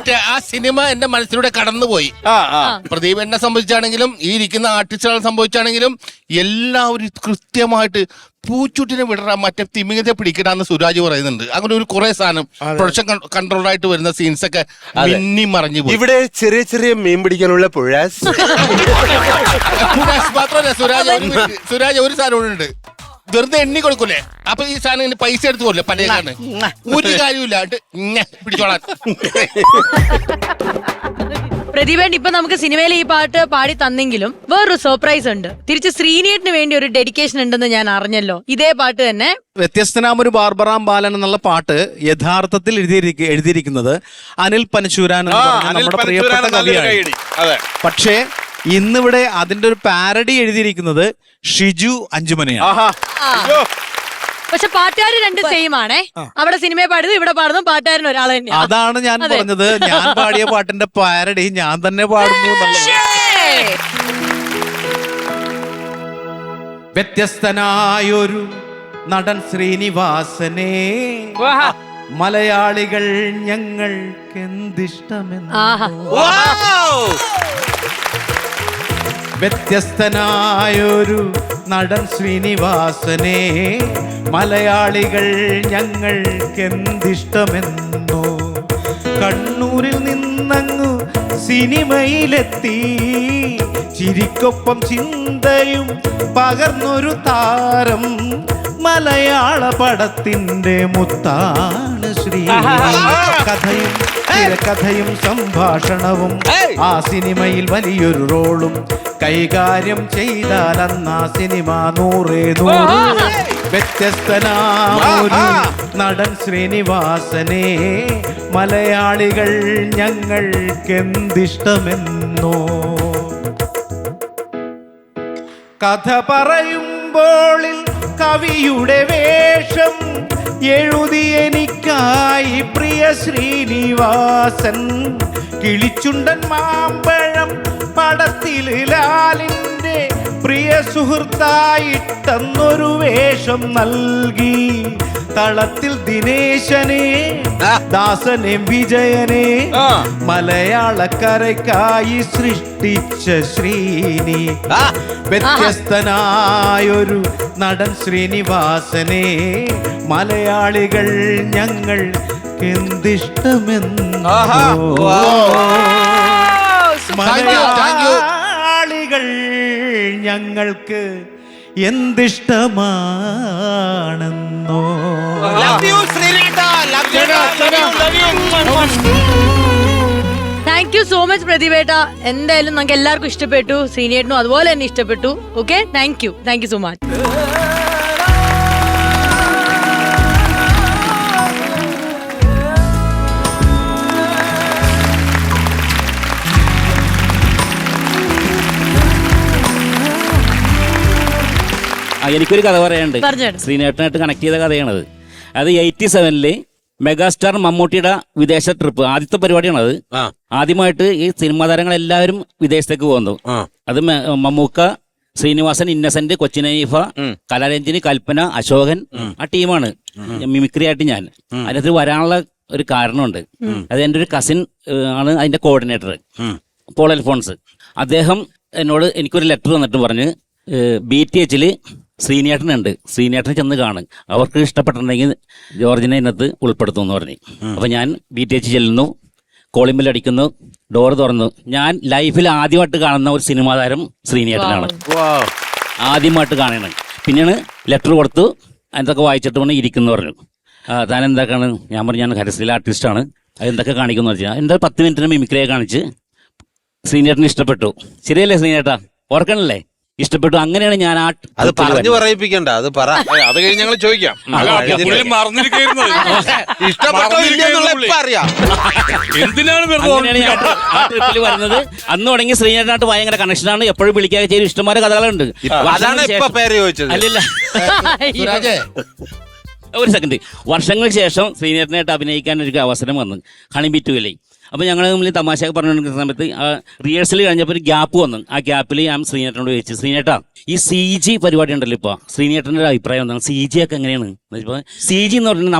മറ്റേ ആ സിനിമ എന്റെ മനസ്സിലൂടെ കടന്നുപോയി. പ്രദീപ് എന്നെ സംബന്ധിച്ചാണെങ്കിലും ഈ ഇരിക്കുന്ന ആർട്ടിസ്റ്റുകളെ സംബന്ധിച്ചാണെങ്കിലും എല്ലാവരും കൃത്യമായിട്ട് പൂച്ചൂട്ടിനെ വിടറ മറ്റേ തിമിങ്ങത്തെ പിടിക്കണമെന്ന് സുരാജ് പറയുന്നുണ്ട്. അങ്ങനെ ഒരു കുറെ സാധനം പ്രൊഡക്ഷൻ കൺട്രോളായിട്ട് വരുന്ന സീൻസ് ഒക്കെ മിന്നി മറിഞ്ഞു പോയി. ഇവിടെ ചെറിയ ചെറിയ മീൻ പിടിക്കാനുള്ള പുഴ മാത്രമല്ല സുരാജ് ഒരു സാധനം ഉണ്ട്, വെറുതെ എണ്ണി കൊടുക്കൂലേ, അപ്പൊ ഈ സാധനം പൈസ എടുത്തു പോലേ പലയാണ് ഒരു കാര്യമില്ല പിടിച്ചോളാൻ. പ്രതിഭേണ്ട ഇപ്പൊ നമുക്ക് സിനിമയിൽ ഈ പാട്ട് പാടി തന്നെങ്കിലും വേറൊരു സർപ്രൈസ് ഉണ്ട്. തിരിച്ച് ശ്രീനേട്ടിന് വേണ്ടി ഒരു ഡെഡിക്കേഷൻ ഉണ്ടെന്ന് ഞാൻ അറിഞ്ഞല്ലോ. ഇതേ പാട്ട് തന്നെ വ്യത്യസ്തനാമൊരു ബാർബറാം ബാലൻ എന്നുള്ള പാട്ട് യഥാർത്ഥത്തിൽ എഴുതിയിരിക്കുന്നത് അനിൽ പനശൂരാൻ എന്ന് പറഞ്ഞ നമ്മുടെ പ്രിയപ്പെട്ട കവിയാണ്. പക്ഷേ ഇന്നിവിടെ അതിന്റെ ഒരു പാരഡി എഴുതിയിരിക്കുന്നത് ഷിജു അഞ്ചുമനയാണ്. പക്ഷെ പാട്ടുകാർ രണ്ട് സെയിം ആണേ. അവിടെ സിനിമയെ പാടുന്നത് ഇവിടെ പാടുന്നു പാട്ടുകാരൻ ഒരാൾ തന്നെ. അതാണ് ഞാൻ പറഞ്ഞത്, ഞാൻ പാടിയ പാട്ടിന്റെ പാരഡി ഞാൻ തന്നെ പാടുന്നു എന്നുള്ളത്. വ്യത്യസ്തനായൊരു നടൻ ശ്രീനിവാസനെ മലയാളികൾ ഞങ്ങൾക്കെന്തിഷ്ടമെന്ന്. വ്യത്യസ്തനായൊരു നടൻ ശ്രീനിവാസനെ മലയാളികൾ ഞങ്ങൾക്കെന്തിഷ്ടമെന്നോ. കണ്ണൂരിൽ നിന്നങ്ങു സിനിമയിലെത്തി ചിരിക്കൊപ്പം ചിന്തയും പകർന്നൊരു താരം മലയാള പടത്തിന്റെ മുത്താണ് ശ്രീ. കഥയും തിരക്കഥയും സംഭാഷണവും ആ സിനിമയിൽ വലിയൊരു റോളും കൈകാര്യം ചെയ്താൽ അന്നാ സിനിമ 100 വ്യത്യസ്തനാമൊരു നടൻ ശ്രീനിവാസനെ മലയാളികൾ ഞങ്ങൾക്കെന്തിഷ്ടമെന്നോ. കഥ പറയുമ്പോളിൽ കവിയുടെ വേഷം എഴുതി എനിക്കായി പ്രിയ ശ്രീനിവാസൻ. കിളിച്ചുണ്ടൻ മാമ്പഴം പടത്തിൽ ലാലിന്റെ പ്രിയ സുഹൃത്തായിട്ടെന്നൊരു വേഷം നൽകി. തളത്തിൽ ദിനേശനെ ദാസനെ വിജയനെ മലയാളക്കരയ്ക്കായി സൃഷ്ടിച്ച ശ്രീനി. വ്യത്യസ്തനായൊരു നടൻ ശ്രീനിവാസനെ മലയാളികൾ ഞങ്ങൾക്കെന്തിഷ്ടമെന്ന്. മലയാളികൾ ഞങ്ങൾക്ക് എന്തിഷ്ടമാണെന്നോ. താങ്ക് യു സോ മച്ച് പ്രതിഭേട്ട. എന്തായാലും നമുക്ക് എല്ലാവർക്കും ഇഷ്ടപ്പെട്ടു, ശ്രീനേട്ടനും അതുപോലെ തന്നെ ഇഷ്ടപ്പെട്ടു. Okay, thank you so much. എനിക്കൊരു കഥ പറയാനുണ്ട്. ശ്രീനേട്ടനായിട്ട് കണക്ട് ചെയ്ത കഥയാണത്. അത് 87 മെഗാസ്റ്റാർ മമ്മൂട്ടിയുടെ വിദേശ ട്രിപ്പ്, ആദ്യത്തെ പരിപാടിയാണത്. ആദ്യമായിട്ട് ഈ സിനിമാ താരങ്ങളെല്ലാവരും വിദേശത്തേക്ക് പോകുന്നു. അത് മമ്മൂക്ക, ശ്രീനിവാസൻ, ഇന്നസെന്റ്, കൊച്ചിൻ ഹനീഫ, കലാരഞ്ജിനി, കൽപ്പന, അശോകൻ, ആ ടീമാണ്. മിമിക്രി ആയിട്ട് ഞാൻ അതിനകത്ത് വരാനുള്ള ഒരു കാരണമുണ്ട്. അത് എൻ്റെ ഒരു കസിൻ ആണ് അതിന്റെ കോർഡിനേറ്റർ, പോൾ അൽഫോൺസ്. അദ്ദേഹം എന്നോട് എനിക്കൊരു ലെറ്റർ തന്നിട്ട് പറഞ്ഞ് BTH ശ്രീനേട്ടനുണ്ട്, ശ്രീനേട്ടനെ ചെന്ന് കാണും, അവർക്ക് ഇഷ്ടപ്പെട്ടിട്ടുണ്ടെങ്കിൽ ജോർജിനെ ഇന്നത്ത് ഉൾപ്പെടുത്തും എന്ന് പറഞ്ഞു. അപ്പൊ ഞാൻ BTH ചെല്ലുന്നു, കോളിംബിൽ അടിക്കുന്നു, ഡോർ തുറന്നു. ഞാൻ ലൈഫിൽ ആദ്യമായിട്ട് കാണുന്ന ഒരു സിനിമാ താരം ശ്രീനേട്ടനാണ്, ആദ്യമായിട്ട് കാണുന്നത്. പിന്നെയാണ് ലെറ്റർ കൊടുത്തു, എന്തൊക്കെ വായിച്ചിട്ട് കൊണ്ട് ഇരിക്കുന്നു പറഞ്ഞു. താൻ എന്തൊക്കെയാണ്? ഞാൻ പറഞ്ഞു ഞാൻ ഹരസ്ലീല ആർട്ടിസ്റ്റാണ്, അതെന്തൊക്കെ കാണിക്കുന്നു വെച്ചാൽ എൻ്റെ 10 മിനിറ്റിന് മിമിക്രിയെ കാണിച്ച് ശ്രീനേട്ടന് ഇഷ്ടപ്പെട്ടു. ശരിയല്ലേ ശ്രീനേട്ടാ? ഓർക്കണല്ലേ? ഇഷ്ടപ്പെട്ടു. അങ്ങനെയാണ് ഞാൻ അത് പറഞ്ഞു പറയിപ്പിക്കണ്ട, അത് പറ, അത് കഴിഞ്ഞ് ഞങ്ങൾ ചോദിക്കാം. ട്രിപ്പിൽ വരുന്നത് അന്ന് തുടങ്ങി ശ്രീനേട്ടനായിട്ട് ഭയങ്കര കണക്ഷനാണ്. എപ്പോഴും വിളിക്കാൻ ചെയ്ത് ഇഷ്ടംമാരെ കഥകളുണ്ട്. അല്ലല്ല, ഒരു സെക്കൻഡ്. വർഷങ്ങൾക്ക് ശേഷം ശ്രീനേട്ടനായിട്ട് അഭിനയിക്കാൻ ഒരു അവസരം വന്നു ഹണിബിറ്റുവിലെ. അപ്പോൾ ഞങ്ങൾ തമ്മിൽ തമാശയൊക്കെ പറഞ്ഞുകൊണ്ടിരിക്കുന്ന സമയത്ത് റിഹേഴ്സൽ കഴിഞ്ഞപ്പോൾ ഒരു ഗ്യാപ്പ് വന്നു. ആ ഗ്യാപ്പിൽ ഞാൻ ശ്രീനേട്ടനോട് ചോദിച്ചു, ശ്രീനേട്ടാ ഈ CG പരിപാടി ഉണ്ടല്ലോ ഇപ്പോൾ, ശ്രീനേട്ടൻ്റെ ഒരു അഭിപ്രായം എന്താണ്? CG ഒക്കെ എങ്ങനെയാണ്? CG എന്ന് പറഞ്ഞാൽ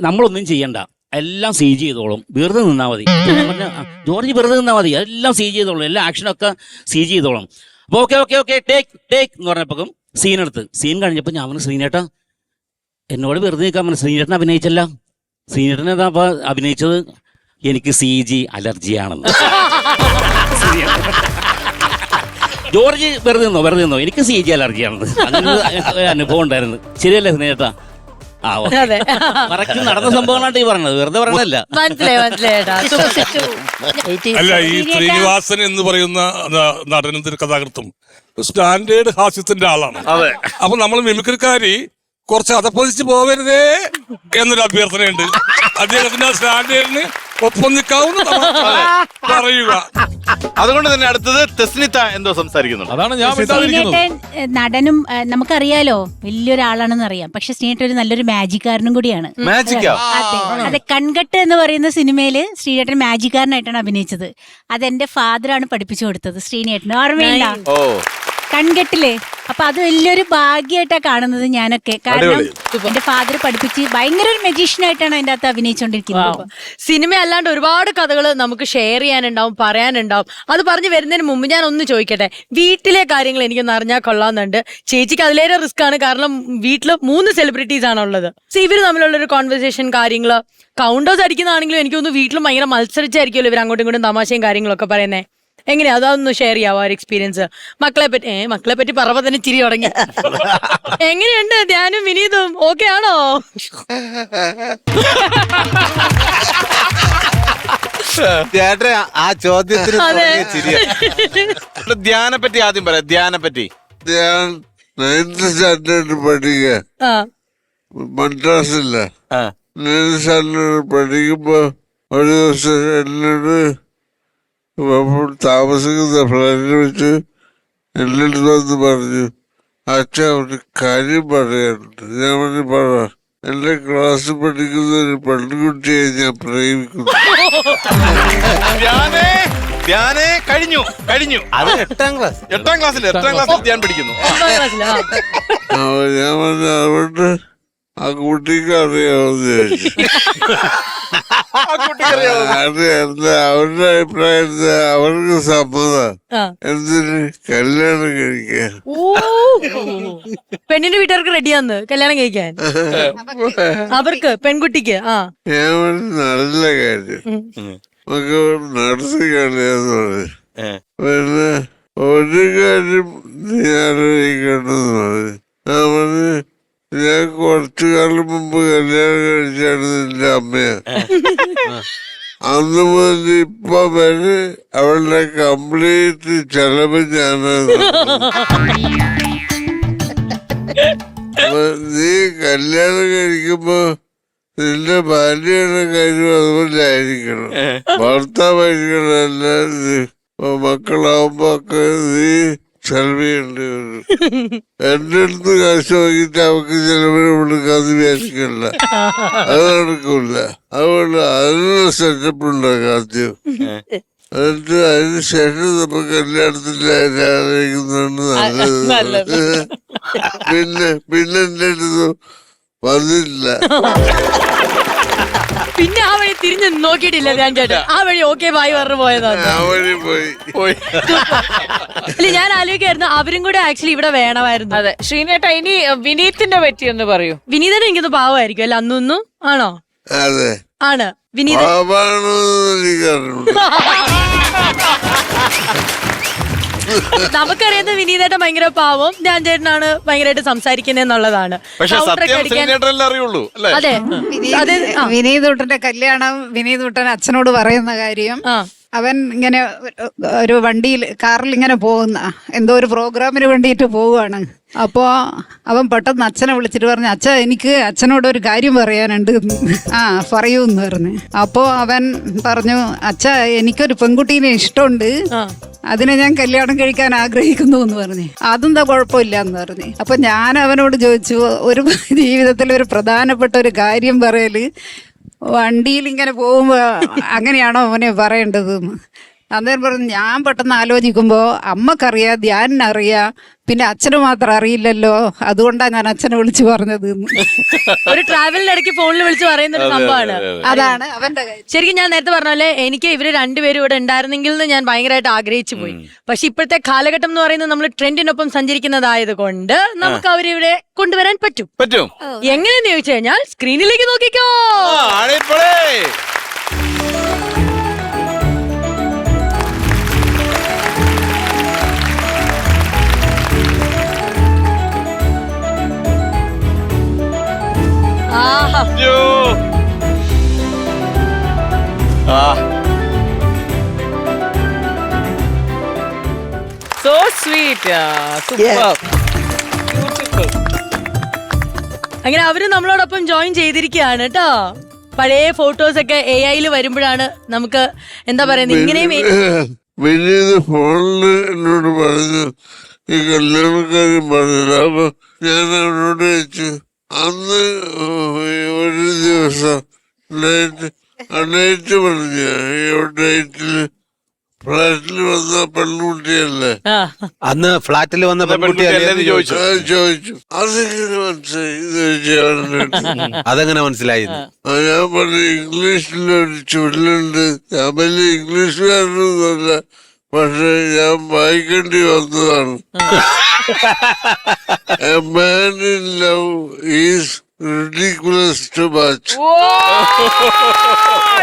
നമ്മളൊന്നും ചെയ്യണ്ട, എല്ലാം സി ജി ചെയ്തോളും, വെറുതെ നിന്നാൽ മതി. ഞാൻ പറഞ്ഞു, ജോർജ് വെറുതെ നിന്നാൽ മതി, എല്ലാം സി ജി ചെയ്തോളും, എല്ലാ ആക്ഷനൊക്കെ സി ജി ചെയ്തോളും. അപ്പോൾ ഓക്കെ ടേക്ക് എന്ന് പറഞ്ഞപ്പോഴും സീൻ കഴിഞ്ഞപ്പോൾ ഞാൻ പറഞ്ഞു, ശ്രീനേട്ടാ എന്നോട് വെറുതെ നിൽക്കാൻ പറഞ്ഞു, ശ്രീനേട്ടൻ അഭിനയിച്ചല്ല. ശ്രീനേട്ടൻ എന്താ അപ്പോൾ അഭിനയിച്ചത്? എനിക്ക് സി ജി അലർജിയാണെന്ന്. ജോർജ് വെറുതെ നിന്നോ, എനിക്ക് സി ജി അലർജിയാണെന്ന്. അങ്ങനെ ഒരു അനുഭവം ഉണ്ടായിരുന്നു. ശരിയല്ലേ ശ്രീനേട്ടാ? അതെ. കറക്റ്റ് നടന്ന സംഭവങ്ങളാണ് ഈ പറഞ്ഞത്, വെറുതെ പറഞ്ഞതല്ല. മനസ്സിലായി. അല്ല, ഈ ശ്രീനിവാസൻ എന്ന് പറയുന്ന നടനും കഥാകൃത്തും സ്റ്റാൻഡേർഡ് ഹാസ്യത്തിന്റെ ആളാണ്. അതെ. അപ്പൊ നമ്മൾ മിമിക്രിക്കാരി കുറച്ച് അതപ്പതിച്ച് പോകരുതേ എന്നൊരു അഭ്യർത്ഥനയുണ്ട്. അദ്ദേഹത്തിന്റെ സ്റ്റാൻഡേർഡിന് ഒപ്പം നിൽക്കാവുന്ന പറയുക. അതുകൊണ്ട് തന്നെ അടുത്തത് തെസ്നിത്ത എന്തോ സംസാരിക്കുന്നു. അതാണ് ഞാൻ ശ്രീനേട്ടൻ നടനും നമുക്കറിയാലോ വലിയൊരാളാണെന്ന് അറിയാം. പക്ഷെ ശ്രീനേട്ടൻ ഒരു നല്ലൊരു മാജിക്കാരനും കൂടിയാണ്. അതെ, കൺകെട്ട് എന്ന് പറയുന്ന സിനിമയില് ശ്രീനേട്ടൻ മാജിക്കാരനായിട്ടാണ് അഭിനയിച്ചത്. അതെന്റെ ഫാദറാണ് പഠിപ്പിച്ചു കൊടുത്തത് ശ്രീനേട്ടന്. ഓർമ്മയില്ല? കൺകെട്ടില്ലേ? അപ്പൊ അത് വലിയൊരു ഭാഗ്യമായിട്ടാ കാണുന്നത് ഞാനൊക്കെ. കാരണം എന്റെ ഫാദർ പഠിപ്പിച്ച് ഭയങ്കര ഒരു മെജീഷ്യനായിട്ടാണ് അതിന്റെ അകത്ത് അഭിനയിച്ചുകൊണ്ടിരിക്കുന്നത്. സിനിമ അല്ലാണ്ട് ഒരുപാട് കഥകൾ നമുക്ക് ഷെയർ ചെയ്യാനുണ്ടാവും, പറയാനുണ്ടാവും. അത് പറഞ്ഞു വരുന്നതിന് മുമ്പ് ഞാൻ ഒന്ന് ചോദിക്കട്ടെ, വീട്ടിലെ കാര്യങ്ങൾ എനിക്കൊന്ന് അറിഞ്ഞാൽ കൊള്ളാമെന്നുണ്ട്. ചേച്ചിക്ക് അതിലേറെ റിസ്ക് ആണ്, കാരണം വീട്ടില് 3 സെലിബ്രിറ്റീസ് ആണുള്ളത്. ഇവര് തമ്മിലുള്ള ഒരു കോൺവെർസേഷൻ, കാര്യങ്ങള് കൗണ്ടേഴ്സ് അടിക്കുന്നതാണെങ്കിലും എനിക്കൊന്ന് വീട്ടിലും ഭയങ്കര മത്സരിച്ചായിരിക്കുമല്ലോ ഇവർ അങ്ങോട്ടും ഇങ്ങോട്ടും തമാശയും കാര്യങ്ങളൊക്കെ പറയുന്നേ. എങ്ങനെയാ, അതൊന്ന് ഷെയർ ചെയ്യാവോ ആ എക്സ്പീരിയൻസ്? മക്കളെ പറ്റി പറയുമ്പോ തന്നെ ചിരി തുടങ്ങി. എങ്ങനെയുണ്ട് ധ്യാനും വിനീതും? ഓക്കെ ആണോ? ആ ചോദ്യത്തിന് ധ്യാനെ പറ്റി ആദ്യം പറയാം. ധ്യാനെ പറ്റി ഞാൻ 9th സ്റ്റാൻഡേർഡ് പഠിക്കുക, മദ്രാസില്ല. 9th സ്റ്റാൻഡേർഡ് പഠിക്കുമ്പോ ഒരു ദിവസം എന്നോട് താമസിക്കുന്ന ഫ്ലാറ്റിൽ വെച്ച് എൻ്റെ അടുത്ത് വന്ന് പറഞ്ഞു, അച്ഛാ ഒരു കാര്യം പറയാനുണ്ട്. ഞാൻ പറഞ്ഞു, പറ. എന്റെ ക്ലാസ്സിൽ പഠിക്കുന്ന ഒരു പെൺകുട്ടിയെ ഞാൻ പ്രേമിക്കുന്നു. കഴിഞ്ഞു. അത് 8ാം ക്ലാസ്സിൽ ധ്യാൻ പഠിക്കുന്നു. ഞാൻ പറഞ്ഞു, അതുകൊണ്ട് ആ കുട്ടിക്ക് അറിയാമെന്ന് ചോദിച്ചു. അവരുടെ അഭിപ്രായത്തിൽ അവർക്ക് സമ്മതം. എന്തിന്? കല്യാണം കഴിക്കാൻ. പെണ്ണിന്റെ വീട്ടുകാർക്ക് റെഡിയാന്ന് കല്യാണം കഴിക്കാൻ അവർക്ക്, പെൺകുട്ടിക്ക്. ഞാൻ പറഞ്ഞു, നല്ല കാര്യം, നമുക്ക് നടത്തി കളിയാന്ന് പറഞ്ഞു. പിന്നെ ഒരു കാര്യം നീ ആലോചിക്കണ്ടെന്ന് പറഞ്ഞു. ഞാൻ പറഞ്ഞു, ഞാൻ കുറച്ചു കാലം മുമ്പ് കല്യാണം കഴിച്ചാണ് നിന്റെ അമ്മയെ. അന്ന് മുതൽ ഇപ്പൊ വരെ അവളുടെ കംപ്ലീറ്റ് ചെലവ് ഞാനാണ്. നീ കല്യാണം കഴിക്കുമ്പോ നിന്റെ ഭാര്യയുടെ കാര്യം അതുപോലെ ആയിരിക്കണം, ഭർത്താവായിരിക്കണം. അല്ലാതെ മക്കളാവുമ്പോ ഒക്കെ നീ ചെലവ് ചെയ്യേണ്ടി വരും. എന്റെ അടുത്ത് കാശ് വാങ്ങിയിട്ട് അവക്ക് ചെലവിന് കൊടുക്കാതെ വിചാരിക്കണ്ട, അത് നടക്കൂല. അതുകൊണ്ട് അതിനുള്ള സെറ്റപ്പ് ഉണ്ടാക്കാം ആദ്യം. എന്നിട്ട് അതിന് ശേഷം നമുക്ക് കല്യാണത്തിന്റെ ആലോചിക്കുന്നതാണ് നല്ലത്. പിന്നെ എന്റെ അടുത്ത് വന്നില്ല. പിന്നെ ആ വഴി തിരിഞ്ഞ് നോക്കിയിട്ടില്ല ഞാൻ ചേട്ടൻ. ആ വഴി ഓക്കെ ബായി പറഞ്ഞു പോയതാണ്. ആ വഴി പോയി. അല്ല, ഞാൻ ആലോചിക്കായിരുന്നു അവരും കൂടെ ആക്ച്വലി ഇവിടെ വേണമായിരുന്നു. അതെ. ശ്രീനേട്ട, ഇനി വിനീതിന്റെ പറ്റി ഒന്ന് പറയൂ. വിനീതനെ എനിക്കൊന്ന് പാവമായിരിക്കും അല്ല? അന്നൊന്നും ആണോ? അതെ, ആണ്. വിനീത നമുക്കറിയാത്ത വിനീതേട്ടൻ ഭയങ്കര പാവം, ധ്യാൻ ചേട്ടനാണ് ഭയങ്കരമായിട്ട് സംസാരിക്കുന്നതെന്നുള്ളതാണ്. അതെ, അതെ. വിനീതൂട്ടന്റെ കല്യാണം വിനീതൂട്ടൻ അച്ഛനോട് പറയുന്ന കാര്യം, അവൻ ഇങ്ങനെ ഒരു കാറിൽ ഇങ്ങനെ പോകുന്ന എന്തോ ഒരു പ്രോഗ്രാമിന് വേണ്ടിയിട്ട് പോവുകയാണ്. അപ്പോൾ അവൻ പെട്ടെന്ന് അച്ഛനെ വിളിച്ചിട്ട് പറഞ്ഞു, അച്ഛ എനിക്ക് അച്ഛനോട് ഒരു കാര്യം പറയാനുണ്ട്. പറയൂ എന്ന് പറഞ്ഞു. അപ്പോൾ അവൻ പറഞ്ഞു, അച്ഛ എനിക്കൊരു പെൺകുട്ടീനെ ഇഷ്ടമുണ്ട്, അതിനെ ഞാൻ കല്യാണം കഴിക്കാൻ ആഗ്രഹിക്കുന്നു എന്ന് പറഞ്ഞു. അതെന്താ കുഴപ്പമില്ല എന്ന് പറഞ്ഞു. അപ്പൊ ഞാൻ അവനോട് ചോദിച്ചു, ഒരു ജീവിതത്തിൽ ഒരു പ്രധാനപ്പെട്ട ഒരു കാര്യം പറയല് വണ്ടിയിൽ ഇങ്ങനെ പോകുമ്പോ അങ്ങനെയാണോ അവനെ പറയേണ്ടതെന്ന്. അന്നേരം പറഞ്ഞു ഞാൻ പെട്ടെന്ന് ആലോചിക്കുമ്പോ അമ്മക്കറിയാം, ധ്യാനിനറിയാം, പിന്നെ അച്ഛന് മാത്രം അറിയില്ലല്ലോ, അതുകൊണ്ടാണ് ഞാൻ അച്ഛനെ വിളിച്ചു പറഞ്ഞത് ഒരു ട്രാവലിനിടയ്ക്ക് ഫോണിൽ വിളിച്ച് പറയുന്ന ഒരു സംഭവമാണ്. അതാണ് അവന്റെ കാര്യം. ശരിക്കും ഞാൻ നേരത്തെ പറഞ്ഞ പോലെ എനിക്ക് ഇവര് രണ്ടുപേരും ഇവിടെ ഉണ്ടായിരുന്നെങ്കിൽ എന്ന് ഞാൻ ഭയങ്കരമായിട്ട് ആഗ്രഹിച്ചു പോയി. പക്ഷെ ഇപ്പോഴത്തെ കാലഘട്ടം എന്ന് പറയുന്നത് നമ്മൾ ട്രെൻഡിനൊപ്പം സഞ്ചരിക്കുന്നതായത് കൊണ്ട് നമുക്ക് അവരിവിടെ കൊണ്ടുവരാൻ പറ്റും. എങ്ങനെയെന്ന് ചോദിച്ചു കഴിഞ്ഞാൽ സ്ക്രീനിലേക്ക് നോക്കിക്കോ. So sweet, super. അങ്ങനെ അവര് നമ്മളോടൊപ്പം ജോയിൻ ചെയ്തിരിക്കുകയാണ് കേട്ടോ. പഴയ ഫോട്ടോസ് ഒക്കെ AI വരുമ്പോഴാണ് നമുക്ക് എന്താ പറയുന്നത് ഇങ്ങനെയും വിനീത് ഫോണില് എന്നോട് പറഞ്ഞു ഈ കല്യാണക്കാരും പറഞ്ഞില്ല. അപ്പൊ ഞാൻ അവനോട് ചോദിച്ചു, അന്ന് ഒരു ദിവസം ഡേറ്റ് പറഞ്ഞു, ഡേറ്റില് ഫ്ലാറ്റിൽ വന്ന പെൺകുട്ടിയല്ലേ, അന്ന് ഫ്ലാറ്റിൽ വന്ന പെൺകുട്ടിയല്ലേ ചോദിച്ചു. അതെങ്ങനെ മനസ്സിലായി ഇത് ചോദിച്ചു. അതെങ്ങനെ മനസ്സിലായി? ഞാൻ പറഞ്ഞു ഇംഗ്ലീഷിലൊരു ചൊല്ലുണ്ട്, ഞാൻ വലിയ ഇംഗ്ലീഷുകാരനൊന്നുമല്ല, പക്ഷെ ഞാൻ വായിക്കേണ്ടി വന്നതാണ്. A man in love is ridiculous to watch.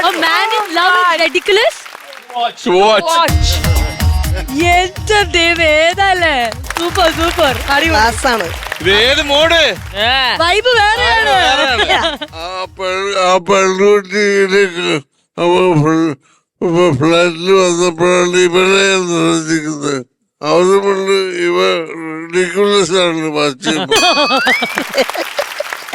A man in love is ridiculous? Watch. എന്റെ ദൈവം, ഏതല്ലേ? സൂപ്പർ സൂപ്പർ, അടിപൊളി. ഏത് മോഡ് വൈബ് വേറെയാണ്. ആ പെൺകുട്ടിയില് ഫ്ലാറ്റിൽ വന്നപ്പോഴാണ് ഇവരെ ശ്രദ്ധിക്കുന്നത്. അതുകൊണ്ട് ഇവ റിഡിക്കുലസ് ആണ് വാച്ച്.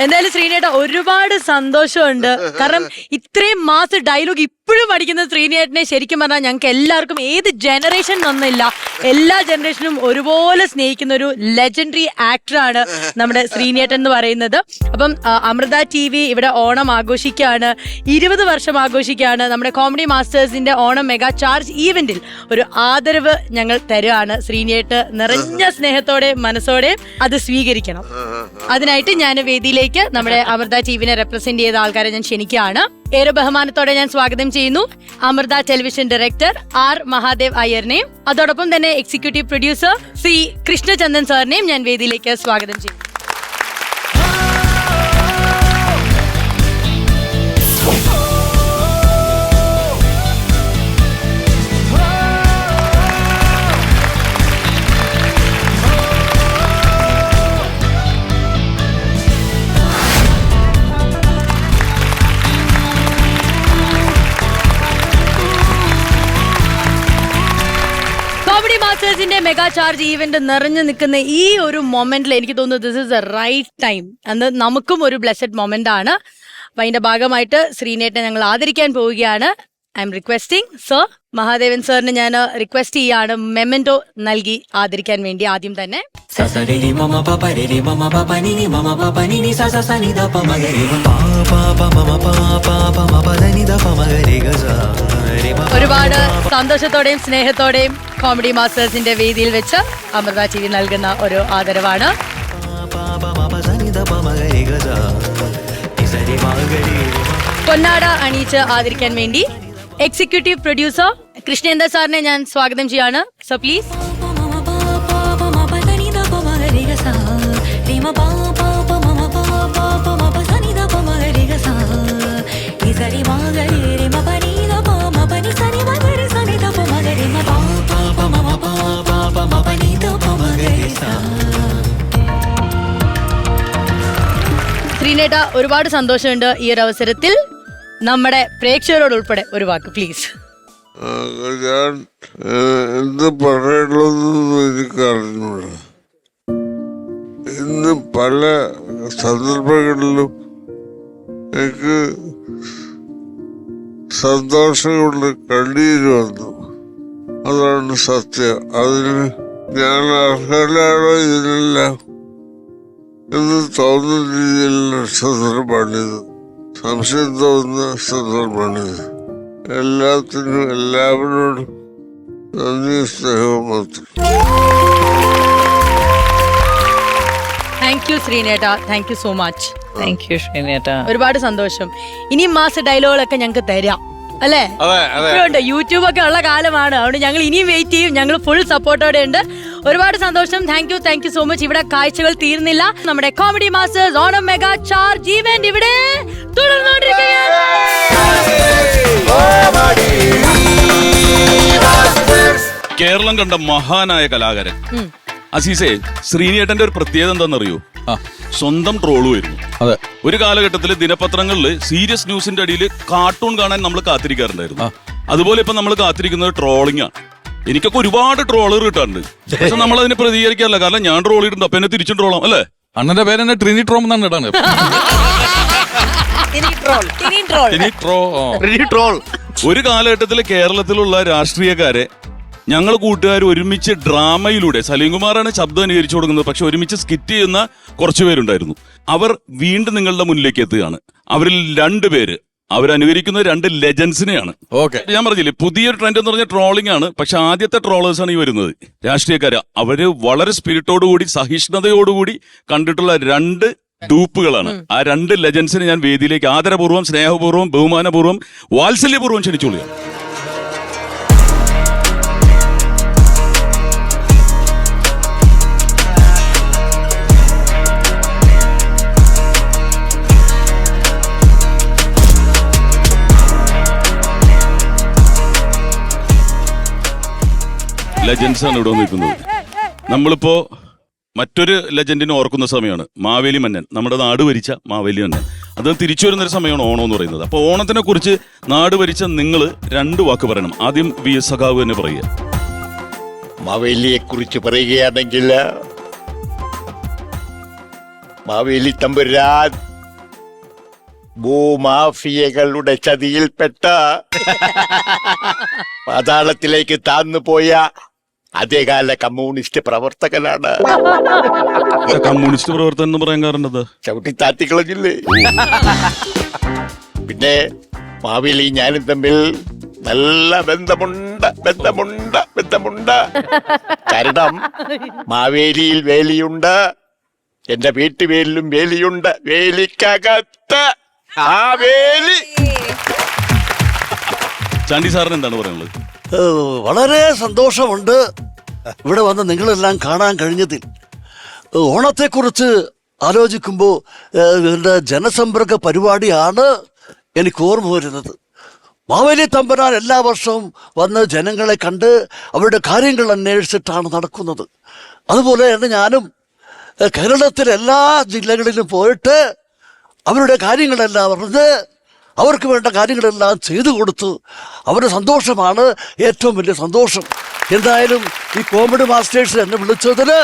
എന്തായാലും ശ്രീനേട്ട ഒരുപാട് സന്തോഷമുണ്ട്. കാരണം ഇത്രയും മാസ് ഡയലോഗ് ഇപ്പോഴും പഠിക്കുന്ന ശ്രീനേട്ടനെ ശരിക്കും പറഞ്ഞാൽ ഞങ്ങൾക്ക് എല്ലാവർക്കും ഏത് ജനറേഷൻ ഒന്നുമില്ല, എല്ലാ ജനറേഷനും ഒരുപോലെ സ്നേഹിക്കുന്ന ഒരു ലെജൻഡറി ആക്ടറാണ് നമ്മുടെ ശ്രീനേട്ടൻ എന്ന് പറയുന്നത്. അപ്പം അമൃത TV ഇവിടെ ഓണം ആഘോഷിക്കുകയാണ്, 20 വർഷം ആഘോഷിക്കുകയാണ്. നമ്മുടെ കോമഡി മാസ്റ്റേഴ്സിന്റെ ഓണം മെഗാ ചാർജ് ഈവന്റിൽ ഒരു ആദരവ് ഞങ്ങൾ തരുകയാണ്. ശ്രീനേട്ട് നിറഞ്ഞ സ്നേഹത്തോടെ മനസ്സോടെ അത് സ്വീകരിക്കണം. അതിനായിട്ട് ഞാൻ വേദിയിലേക്ക് നമ്മുടെ അമൃത TVനെ റെപ്രസെന്റ് ചെയ്ത ആൾക്കാരെ ഞാൻ ക്ഷണിക്കുകയാണ്. ഏറെ ബഹുമാനത്തോടെ ഞാൻ സ്വാഗതം ചെയ്യുന്നു Amrita television director R Mahadev അയ്യറിനെയും അതോടൊപ്പം തന്നെ എക്സിക്യൂട്ടീവ് പ്രൊഡ്യൂസർ ശ്രീ കൃഷ്ണചന്ദൻ സാറിനെയും ഞാൻ വേദിയിലേക്ക് സ്വാഗതം ചെയ്യുന്നു. കോമഡി മാസ്റ്റേഴ്സിന്റെ മെഗാ ചാർജ് ഈവന്റ് നിറഞ്ഞു നിൽക്കുന്ന ഈ ഒരു മൊമെന്റിൽ എനിക്ക് തോന്നുന്നു this is the right time. അന്ന് നമുക്കും ഒരു ബ്ലെസ്ഡ് മൊമെന്റ് ആണ്. അപ്പൊ അതിന്റെ ഭാഗമായിട്ട് ശ്രീനേട്ടനെ ഞങ്ങൾ ആദരിക്കാൻ പോവുകയാണ്. I M requesting sir, Mahadevan സാറിന് ഞാൻ റിക്വസ്റ്റ് ചെയ്യാണ് മെമന്റോ നൽകി ആദരിക്കാൻ വേണ്ടി. ആദ്യം തന്നെ ഒരുപാട് സന്തോഷത്തോടെയും സ്നേഹത്തോടെയും കോമഡി മാസ്റ്റേഴ്സിന്റെ വേദിയിൽ വെച്ച് അമൃത TV നൽകുന്ന ഒരു ആദരവാണ്. പൊന്നാട അണിയിച്ച് ആദരിക്കാൻ വേണ്ടി എക്സിക്യൂട്ടീവ് പ്രൊഡ്യൂസർ കൃഷ്ണേന്ദ്ര സാറിനെ ഞാൻ സ്വാഗതം ചെയ്യാണ്. So please. ശ്രീനേട്ട ഒരുപാട് സന്തോഷമുണ്ട് ഈ ഒരു അവസരത്തിൽ. നമ്മുടെ പ്രേക്ഷകരോട് ഉൾപ്പെടെ ഒരു വാക്ക് പ്ലീസ്. ഞാൻ എന്ത് പറയണമെന്ന് എനിക്ക് അറിഞ്ഞൂടാ. ഇന്ന് പല സന്ദർഭങ്ങളിലും എനിക്ക് സന്തോഷം കൊണ്ട് കണ്ണീര് വന്നു. അതാണ് സത്യം. അതിന് ഞാൻ അർഹനാണോ ഇതിനെല്ലാം എന്ന് തോന്നുന്ന രീതിയിലുള്ള സന്ദർഭമാണിത്. സംശയം തോന്നുന്ന സന്ദർഭമാണിത്. എല്ലാത്തിനും എല്ലാവരോടും നന്ദി സ്നേഹം മാത്രം. താങ്ക് യു ശ്രീനേട്ട, thank you so much. Thank you ശ്രീനേട്ട. ഒരുപാട് സന്തോഷം. ഇനിയും മാസ ഡയലോഗുകളൊക്കെ ഞങ്ങൾക്ക് തരാം അല്ലേ? ഇപ്പോഴുണ്ട്, യൂട്യൂബ് ഒക്കെ ഉള്ള കാലമാണ്. അതുകൊണ്ട് ഞങ്ങൾ ഇനിയും വെയിറ്റ് ചെയ്യും. ഞങ്ങൾ ഫുൾ സപ്പോർട്ടോടെ ഉണ്ട്. ഒരുപാട് സന്തോഷം. Thank you so much. ഇവിടെ കാഴ്ചകൾ തീർന്നില്ല. നമ്മുടെ comedy masters Onam mega charge event ഇവിടെ തുടർന്നുകൊണ്ടിരിക്കുകയാണ്. കേരളം കണ്ട മഹാനായ കലാകാരൻ അസീസേ, ശ്രീനിയേട്ടന്റെ ഒരു പ്രത്യേകത എന്താണെന്നറിയോ? സ്വന്തം ട്രോളുമായിരുന്നു. അതെ, ഒരു കാലഘട്ടത്തിൽ ദിനപത്രങ്ങളിൽ സീരിയസ് ന്യൂസിന്റെ അടിയിൽ കാർട്ടൂൺ കാണാൻ നമ്മൾ കാത്തിരിക്കാറുണ്ടായിരുന്നു. അതുപോലെ ഇപ്പൊ നമ്മൾ കാത്തിരിക്കുന്നത് ട്രോളിംഗ് ആണ്. എനിക്കൊക്കെ ഒരുപാട് ട്രോളുകൾ കിട്ടാറുണ്ട്. പക്ഷെ നമ്മൾ അതിനെ പ്രതികരിക്കാറില്ല, കാരണം ഞാൻ ട്രോൾ ചെയ്തിട്ടുണ്ട്, അപ്പൊ എന്നെ തിരിച്ചും ട്രോളാം അല്ലേ? അണ്ണന്റെ പേര് തന്നെ ട്രിനിട്രോം എന്നാണ് ഇടാണ്. ഒരു കാലഘട്ടത്തിൽ കേരളത്തിലുള്ള രാഷ്ട്രീയക്കാരെ ഞങ്ങൾ കൂട്ടുകാർ ഒരുമിച്ച് ഡ്രാമയിലൂടെ, സലീംകുമാറാണ് ശബ്ദം അനുകരിച്ചു കൊടുക്കുന്നത്, പക്ഷെ ഒരുമിച്ച് സ്കിറ്റ് ചെയ്യുന്ന കുറച്ചു പേരുണ്ടായിരുന്നു. അവർ വീണ്ടും നിങ്ങളുടെ മുന്നിലേക്ക് എത്തുകയാണ്. അവരിൽ 2 പേര് അവരനുകരിക്കുന്ന 2 ലെജൻസിനെയാണ്. ഞാൻ പറഞ്ഞില്ലേ, പുതിയൊരു ട്രെൻഡ് എന്ന് പറഞ്ഞാൽ ട്രോളിംഗ് ആണ്. പക്ഷെ ആദ്യത്തെ ട്രോളേഴ്സാണ് ഈ വരുന്നത്, രാഷ്ട്രീയക്കാര്. അവര് വളരെ സ്പിരിറ്റോടുകൂടി, സഹിഷ്ണുതയോടുകൂടി കണ്ടിട്ടുള്ള 2 ഡൂപ്പുകളാണ്. ആ 2 ലെജൻസിനെ ഞാൻ വേദിയിലേക്ക് ആദരപൂർവ്വം, സ്നേഹപൂർവ്വം, ബഹുമാനപൂർവ്വം, വാത്സല്യപൂർവ്വം ക്ഷണിച്ചോളുകയാണ്. ലെജൻസ് ആണ് ഇവിടെ നിൽക്കുന്നത്. നമ്മളിപ്പോ മറ്റൊരു ലെജൻഡിനെ ഓർക്കുന്ന സമയമാണ്, മാവേലി മന്നൻ. നമ്മുടെ നാട് ഭരിച്ച മാവേലി മന്നൻ. അത് തിരിച്ചു വരുന്നൊരു സമയമാണ് ഓണം എന്ന് പറയുന്നത്. അപ്പൊ ഓണത്തിനെ കുറിച്ച് നാട് ഭരിച്ച നിങ്ങൾ 2 വാക്ക് പറയണം. ആദ്യം VS സഖാവ് തന്നെ പറയുക. മാവേലിയെ കുറിച്ച് പറയുകയാണെങ്കിൽ, മാവേലി തമ്പുരാൻ ഭൂമാഫിയകളുടെ ചതിയിൽപ്പെട്ട പാതാളത്തിലേക്ക് താഴ്ന്നുപോയ അതേകാല കമ്മ്യൂണിസ്റ്റ് പ്രവർത്തകനാണ്. കമ്മ്യൂണിസ്റ്റ് പ്രവർത്തനം എന്ന് പറയാൻ കാരണം എന്താ? ചവിട്ടിത്താത്തിക്കളഞ്ഞില്ലേ? പിന്നെ മാവേലി ഞാനും തമ്മിൽ നല്ല ബന്ധമുണ്ട്. കാരണം മാവേലിയിൽ വേലിയുണ്ട്, എന്റെ വീട്ടുവേലിലും വേലിയുണ്ട്. വേലിക്കകത്ത് ആ വേലി. ചാണ്ടി സാറിന് എന്താണ് പറയാനുള്ളത്? വളരെ സന്തോഷമുണ്ട് ഇവിടെ വന്ന് നിങ്ങളെല്ലാം കാണാൻ കഴിഞ്ഞതിൽ. ഓണത്തെക്കുറിച്ച് ആലോചിക്കുമ്പോൾ ഇതിൻ്റെ ജനസമ്പർക്ക പരിപാടിയാണ് എനിക്ക് ഓർമ്മ വരുന്നത്. മാവേലി തമ്പുരാൻ എല്ലാ വർഷവും വന്ന് ജനങ്ങളെ കണ്ട് അവരുടെ കാര്യങ്ങൾ അന്വേഷിച്ചിട്ടാണ് നടക്കുന്നത്. അതുപോലെയാണ് ഞാനും കേരളത്തിലെ എല്ലാ ജില്ലകളിലും പോയിട്ട് അവരുടെ കാര്യങ്ങളെല്ലാം അറിഞ്ഞ് അവർക്ക് വേണ്ട കാര്യങ്ങളെല്ലാം ചെയ്തു കൊടുത്തു. അവരുടെ സന്തോഷമാണ് ഏറ്റവും വലിയ സന്തോഷം. എന്തായാലും ഈ കോമഡി മാസ്റ്റേഴ്സ് എന്നെ വിളിച്ചതിന്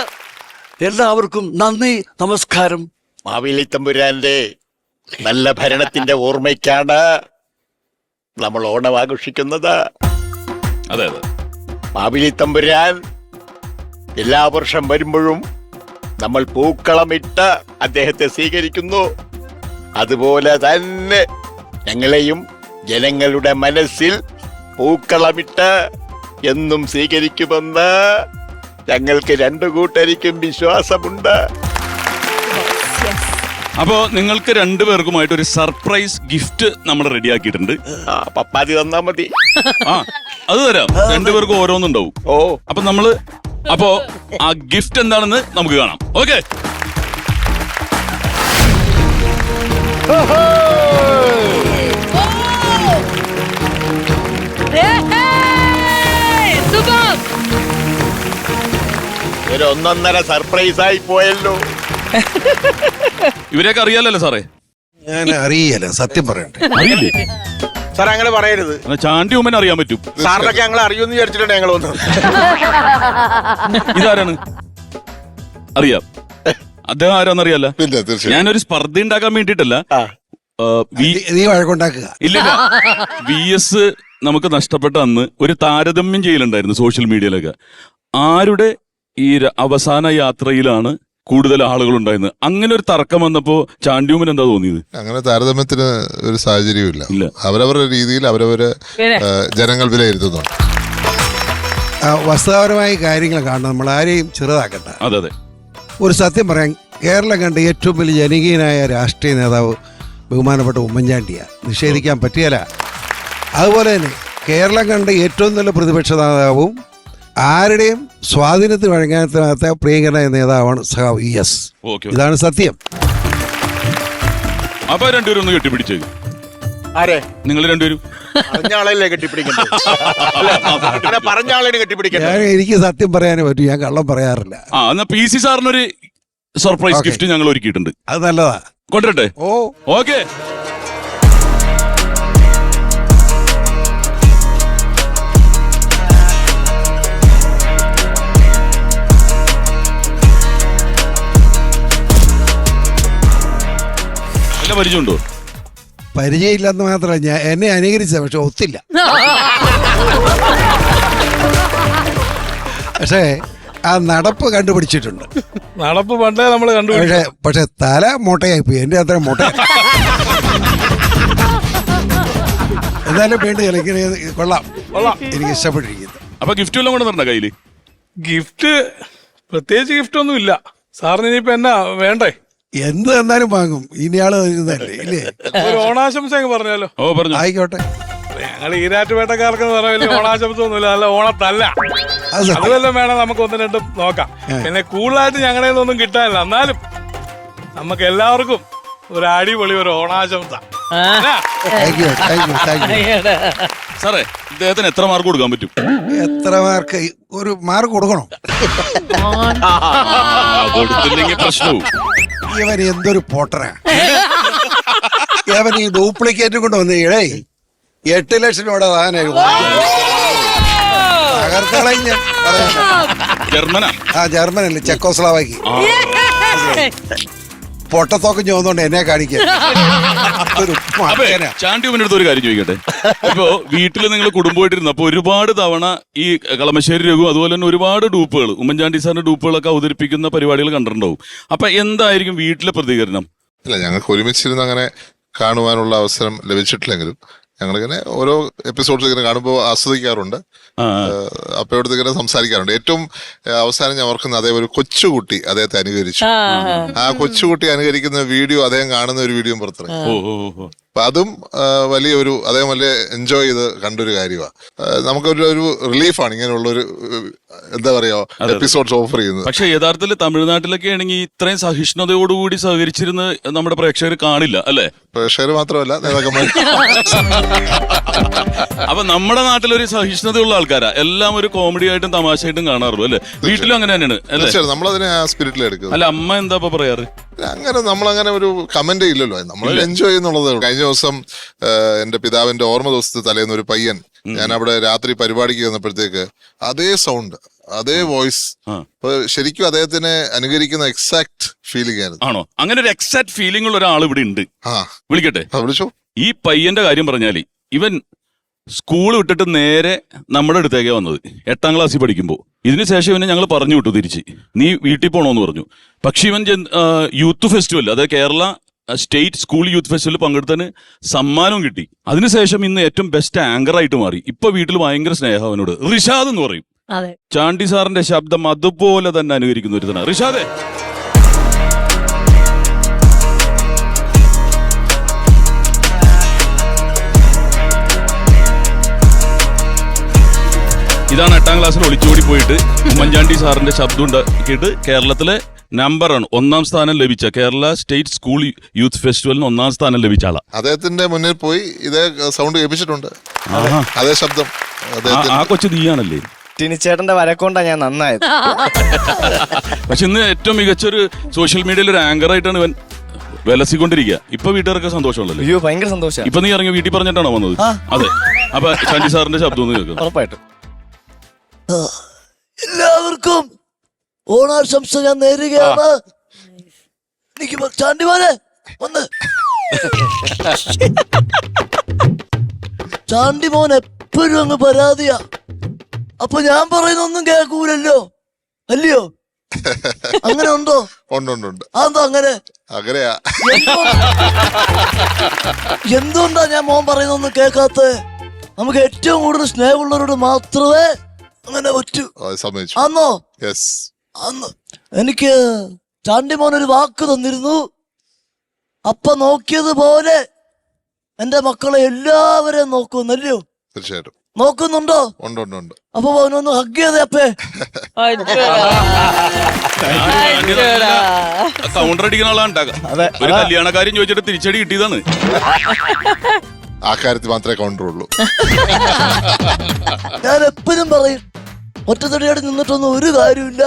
എല്ലാവർക്കും നന്ദി, നമസ്കാരം. മാവേലി തമ്പുരാന്റെ നല്ല ഭരണത്തിന്റെ ഓർമ്മയ്ക്കാണ് നമ്മൾ ഓണം ആഘോഷിക്കുന്നത്. അതെ, മാവേലി തമ്പുരാൻ എല്ലാ വർഷം വരുമ്പോഴും നമ്മൾ പൂക്കളമിട്ട് അദ്ദേഹത്തെ സ്വീകരിക്കുന്നു. അതുപോലെ തന്നെ ഞങ്ങളെയും ജനങ്ങളുടെ മനസ്സിൽ പൂക്കളമിട്ട് എന്നും സ്വീകരിക്കുമെന്ന് ഞങ്ങൾക്ക് 2 കൂട്ടരിക്കും വിശ്വാസമുണ്ട്. അപ്പോ നിങ്ങൾക്ക് 2 പേർക്കുമായിട്ട് ഒരു സർപ്രൈസ് ഗിഫ്റ്റ് നമ്മൾ റെഡിയാക്കിയിട്ടുണ്ട്. പപ്പാതി തന്നാ മതി. അത് തരാം. 2 പേർക്കും ഓരോന്നുണ്ടാവും. അപ്പോ ആ ഗിഫ്റ്റ് എന്താണെന്ന് നമുക്ക് കാണാം. ഓക്കെ, ഒരു 1.5 സർപ്രൈസ് ആയി പോയല്ലോ. ഇവരെയൊക്കെ അറിയാലോ സാറേ? ഞാൻ അറിയില്ല, സത്യം പറയട്ടെ. അറിയില്ലേ സാർ? അങ്ങനെ പറയരുത്. ചാണ്ടി ഉമ്മൻ അറിയാൻ പറ്റും. സാറിനൊക്കെ ഞങ്ങൾ അറിയുമെന്ന് വിചാരിച്ചിട്ടുണ്ട് ഞങ്ങൾ വന്നത്. ഇതാരാണ്? അറിയാം. അദ്ദേഹം ആരാന്നറിയാല? ഞാനൊരു സ്പർദ്ധ ഉണ്ടാക്കാൻ വേണ്ടിട്ടല്ല. നീ വഴക്കുണ്ടാക്കുക. ഇല്ല, VS നമുക്ക് നഷ്ടപ്പെട്ട അന്ന് ഒരു താരതമ്യം ചെയ്യലുണ്ടായിരുന്നു സോഷ്യൽ മീഡിയയിലൊക്കെ. ആരുടെ ഈ അവസാന യാത്രയിലാണ് കൂടുതൽ ആളുകൾ ഉണ്ടായിരുന്നത്? അങ്ങനെ ഒരു തർക്കം വന്നപ്പോ ചാണ്ടിയൂമൻ എന്താ തോന്നിയത്? അങ്ങനെ താരതമ്യത്തിന് ഒരു സാഹചര്യമില്ല. അവരവരുടെ രീതിയിൽ അവരവരെ ജനങ്ങൾ വിലയിരുത്തുന്നു. വസ്തുതാപരമായ കാര്യങ്ങൾ കാണണം, നമ്മൾ ആരെയും ചെറുതാക്കണ്ട. അതെ അതെ. ഒരു സത്യം പറയാൻ, കേരളം കണ്ട ഏറ്റവും വലിയ ജനകീയനായ രാഷ്ട്രീയ നേതാവ് ബഹുമാനപ്പെട്ട ഉമ്മൻചാണ്ടിയാണ്, നിഷേധിക്കാൻ പറ്റിയല്ല. അതുപോലെ തന്നെ കേരളം കണ്ട ഏറ്റവും നല്ല പ്രതിപക്ഷ നേതാവും ആരുടെയും സ്വാധീനത്തിന് വഴങ്ങാത്ത പ്രിയങ്കരനായ നേതാവാണ് സഖാവ് ES. ഇതാണ് സത്യം. അപ്പൊ രണ്ടുപേരും ഒന്ന് കെട്ടിപ്പിടിച്ചേക്കും. ആരെ? നിങ്ങൾ രണ്ടുപേരും പറഞ്ഞ ആളല്ലേ കെട്ടിപ്പിടിക്കണ്ടേ? പറഞ്ഞ ആളെ കെട്ടിപ്പിടിക്കണ്ടേ? എനിക്ക് സത്യം പറയാനേ പറ്റൂ, ഞാൻ കള്ളം പറയാറില്ല. എന്നാ PC സാറിനൊരു സർപ്രൈസ് ഗിഫ്റ്റ് ഞങ്ങൾ ഒരുക്കിയിട്ടുണ്ട്. അത് നല്ലതാ, കൊണ്ടുവരട്ടെ? ഓക്കെ. നല്ല പരിചയമുണ്ടോ? പരിചയമില്ലെന്ന് മാത്രമല്ല, ഞാൻ എന്നെ അനുകരിച്ച, പക്ഷെ ഒത്തില്ല. പക്ഷേ ആ നടപ്പ് കണ്ടുപിടിച്ചിട്ടുണ്ട്. നടപ്പ് പണ്ടേ നമ്മൾ കണ്ടുപിടിച്ചു. പക്ഷെ തല മോട്ടയായി പോയി, എന്റെ അത്ര മോട്ട. എന്നാലും വേണ്ടി എനിക്ക് കൊള്ളാം, എനിക്ക് ഇഷ്ടപ്പെട്ടിരിക്കുന്നു. അപ്പൊ ഗിഫ്റ്റ് എല്ലാം കൊണ്ട് തരണ്ട കയ്യില്? ഗിഫ്റ്റ് പ്രത്യേകിച്ച് ഗിഫ്റ്റ് ഒന്നും ഇല്ല സാറിന്. ഇനിയിപ്പോ എന്നാ വേണ്ടേ? എന്ത് തന്നാലും വാങ്ങും. ഇനിയാള് തരുന്നതല്ലേ, ഇല്ലേ? ഒരു ഓണാശംസ അങ്ങ് പറഞ്ഞാലോ? പറഞ്ഞു. ആയിക്കോട്ടെ. ഞങ്ങൾ ഈരാറ്റുപേട്ടക്കാർക്കെന്ന് പറയാൻ വലിയ ഓണാശംസ ഒന്നുമില്ല, നല്ല ഓണത്തല്ല. അതുവല്ലം വേണം നമുക്ക് ഒന്ന് രണ്ടും നോക്കാം. പിന്നെ കൂടുതലായിട്ട് ഞങ്ങളുടെ ഒന്നും കിട്ടാനില്ല, എന്നാലും നമുക്ക് എല്ലാവർക്കും ഒരു അടിപൊളി ഒരു ഓണാശംസ. സാറേ, ഇദ്ദേഹത്തിന് എത്ര മാർക്ക് കൊടുക്കാൻ പറ്റും? എത്ര മാർക്ക്? ഒരു മാർക്ക് കൊടുക്കണം. കൊടുത്തില്ലെങ്കിൽ പ്രശ്നവും. ഇവൻ എന്തൊരു പോട്ടറാ. ഇവൻ ഈ ഡ്യൂപ്ലിക്കേറ്റ് കൊണ്ട് വന്ന് ഇടേ 8 ലക്ഷം രൂപയുടെ ജർമ്മനല്ലേ, ചെക്കോസ്ലാവാക്കി. പൊട്ടത്തോക്കം ചോന്നുകൊണ്ട് എന്നെ കാണിക്കാൻ. ചാണ്ടിയമ്മനടുത്ത് ഒരു കാര്യം ചോദിക്കട്ടെ. ഇപ്പോ വീട്ടിൽ നിങ്ങൾ കുടുംബമായിട്ടിരുന്നപ്പോ ഒരുപാട് തവണ ഈ കളമശ്ശേരി രഘു അതുപോലെ തന്നെ ഒരുപാട് ഡൂപ്പുകൾ, ഉമ്മൻചാണ്ടി സാറിന്റെ ഡൂപ്പുകളൊക്കെ അവതരിപ്പിക്കുന്ന പരിപാടികൾ കണ്ടിട്ടുണ്ടാവും. അപ്പൊ എന്തായിരിക്കും വീട്ടിലെ പ്രതികരണം? അല്ല, ഞങ്ങൾക്ക് ഒരുമിച്ചിരുന്ന് അങ്ങനെ കാണുവാനുള്ള അവസരം ലഭിച്ചിട്ടില്ലെങ്കിലും ഞങ്ങളിങ്ങനെ ഓരോ എപ്പിസോഡ്സ് ഇങ്ങനെ കാണുമ്പോൾ ആസ്വദിക്കാറുണ്ട്. അപ്പോഴത്തെ ഇങ്ങനെ സംസാരിക്കാറുണ്ട്. ഏറ്റവും അവസാനം ഞാൻ ഓർക്കുന്ന അതേ ഒരു കൊച്ചുകുട്ടി അദ്ദേഹത്തെ അനുകരിച്ചു. ആ കൊച്ചുകുട്ടി അനുകരിക്കുന്ന വീഡിയോ അദ്ദേഹം കാണുന്ന ഒരു വീഡിയോ പുറത്തിറങ്ങി. അപ്പൊ അതും വലിയൊരു അദ്ദേഹം വലിയ എൻജോയ് ചെയ്ത് കണ്ടൊരു കാര്യമാണ്. നമുക്കൊരു റിലീഫാണ് ഇങ്ങനെയുള്ളൊരു എന്താ പറയാ എപ്പിസോഡ്സ് ഓഫർ ചെയ്യുന്നത്. പക്ഷെ യഥാർത്ഥത്തിൽ തമിഴ്നാട്ടിലൊക്കെ ആണെങ്കിൽ ഇത്രയും സഹിഷ്ണുതയോടുകൂടി സഹകരിച്ചിരുന്ന് നമ്മുടെ പ്രേക്ഷകർ കാണില്ല, അല്ലെ? പ്രേക്ഷകർ മാത്രമല്ല, നേതാക്കന്മാർ. അപ്പൊ നമ്മുടെ നാട്ടിലൊരു സഹിഷ്ണുതയുള്ള ആൾക്കാരാ, എല്ലാം ഒരു കോമഡി ആയിട്ടും തമാശയായിട്ടും കാണാറുള്ളൂ, അല്ലെ? വീട്ടിലും അങ്ങനെ തന്നെയാണ്, അല്ലേ? നമ്മളതിനെ ആ സ്പിരിറ്റിലെടുക്കും. അല്ല, അമ്മ എന്താ പറയാറ്? അങ്ങനെ നമ്മളങ്ങനെ ഒരു കമന്റ് ഇല്ലല്ലോ, നമ്മൾ എൻജോയ് ചെയ്യുന്നുള്ളതേ ഉള്ളൂ. കഴിഞ്ഞ ദിവസം എന്റെ പിതാവിന്റെ ഓർമ്മ ദിവസത്തെ തലേന്ന് ഒരു പയ്യൻ, ഞാൻ അവിടെ രാത്രി പരിപാടിക്ക് വന്നപ്പോഴത്തേക്ക് അതേ സൗണ്ട്, അതേ വോയിസ്, ശരിക്കും അദ്ദേഹത്തിനെ അനുകരിക്കുന്ന എക്സാക്ട് ഫീലിംഗ് ആയിരുന്നു. ആണോ? അങ്ങനെ ഒരു എക്സാക്ട് ഫീലിംഗ് ഉള്ള ഒരാൾ ഇവിടെ ഉണ്ട്. വിളിക്കട്ടെ? വിളിച്ചോ. ഈ പയ്യന്റെ കാര്യം പറഞ്ഞാല്, ഇവൻ സ്കൂൾ വിട്ടിട്ട് നേരെ നമ്മുടെ അടുത്തേക്ക് വന്നത് 8ാം ക്ലാസ്സിൽ പഠിക്കുമ്പോൾ. ഇതിനുശേഷം ഇവനെ ഞങ്ങൾ പറഞ്ഞു വിട്ടു തിരിച്ച്, നീ വീട്ടിൽ പോകണമെന്ന് പറഞ്ഞു. പക്ഷെ ഇവൻ യൂത്ത് ഫെസ്റ്റിവൽ, അതായത് കേരള സ്റ്റേറ്റ് സ്കൂൾ യൂത്ത് ഫെസ്റ്റിവലിൽ പങ്കെടുത്തതിന് സമ്മാനവും കിട്ടി. അതിനുശേഷം ഇന്ന് ഏറ്റവും ബെസ്റ്റ് ആങ്കർ ആയിട്ട് മാറി. ഇപ്പൊ വീട്ടിൽ ഭയങ്കര സ്നേഹം അവനോട്. റിഷാദ് എന്ന് പറയും. ചാണ്ടി സാറിന്റെ ശബ്ദം അതുപോലെ തന്നെ അനുകരിക്കുന്ന ഒരു തന്നെ. റിഷാദേ, ഇതാണ് 8ാം ക്ലാസ്സിൽ ഒളിച്ചോടി പോയിട്ട് ഉമ്മൻചാണ്ടി സാറിന്റെ ശബ്ദം ഉണ്ടാക്കിയിട്ട് കേരളത്തിലെ നമ്പർ 1 സ്ഥാനം ലഭിച്ച കേരള സ്റ്റേറ്റ് സ്കൂൾ യൂത്ത് ഫെസ്റ്റിവലിന് 1 സ്ഥാനം ലഭിച്ച ആളാ. അദ്ദേഹത്തിന്റെ മുന്നിൽ പോയി ഇതേ സൗണ്ട് കേൾപ്പിച്ചിട്ടുണ്ട്, അതേ ശബ്ദം. ആ കൊച്ചു നീയാണല്ലേ? ടിനിച്ചേട്ടന്റെ വരക്കൊണ്ടാ ഞാൻ നന്നായത്. പക്ഷെ ഇന്ന് ഏറ്റവും മികച്ചൊരു സോഷ്യൽ മീഡിയയിൽ ഒരു ആങ്കർ ആയിട്ടാണ് ഇവൻ വിലസിക്കൊണ്ടിരിക്കുക. ഇപ്പൊ വീട്ടുകാർക്ക് സന്തോഷമുള്ളല്ലോ? അയ്യോ, ഭയങ്കര സന്തോഷം. ഇപ്പൊ നീ ഇറങ്ങി വീട്ടിൽ പറഞ്ഞിട്ടാണോ വന്നത്? അതെ. അപ്പൊ ചാണ്ടി സാറിന്റെ ശബ്ദം ഒന്ന് കേൾക്കാം. ഉറപ്പായിട്ടും. എല്ലാവർക്കും ഓണാശംസ ഞാൻ നേരുകയാണ്. എനിക്ക് ചാണ്ടിമാനെ വന്ന് ചാണ്ടിമോൻ എപ്പോഴും അങ്ങ് പരാതിയാ. അപ്പൊ ഞാൻ പറയുന്നൊന്നും കേൾക്കൂലല്ലോ, അല്ലയോ? അങ്ങനെ ഉണ്ടോ? ഉണ്ട്. അതെന്താ അങ്ങനെ? അങ്ങനെയാ. എന്തുകൊണ്ടാ ഞാൻ മോൻ പറയുന്നൊന്നും കേൾക്കാത്ത? നമുക്ക് ഏറ്റവും കൂടുതൽ സ്നേഹമുള്ളവരോട് മാത്രമേ അങ്ങനെ പറ്റൂ. സമ്മതിച്ചു. അന്നോ യെസ്. അന്ന് എനിക്ക് ചാണ്ടിമോൻ ഒരു വാക്ക് തന്നിരുന്നു. അപ്പ നോക്കിയതുപോലെ എന്റെ മക്കളെ എല്ലാവരെയും നോക്കുന്നല്ലയോ? തീർച്ചയായിട്ടും നോക്കുന്നുണ്ടോ? ഉണ്ട് ഉണ്ട് ഉണ്ട്. അപ്പൊ അവനൊന്ന് ഹഗ് ചെയ്തേ അപ്പേ. കൗണ്ടർ അടിക്കുന്ന ആളാണ്. ഒരു കല്യാണക്കാരൻ ചോദിച്ചിട്ട് തിരിച്ചടി കിട്ടിയതാണ്. ആ കാര്യത്തിൽ മാത്രമേ കൗണ്ടറുള്ളൂ. ഞാൻ എപ്പോഴും പറയും, ഒറ്റത്തടിയാടി നിന്നിട്ടൊന്നും ഒരു കാര്യമില്ല.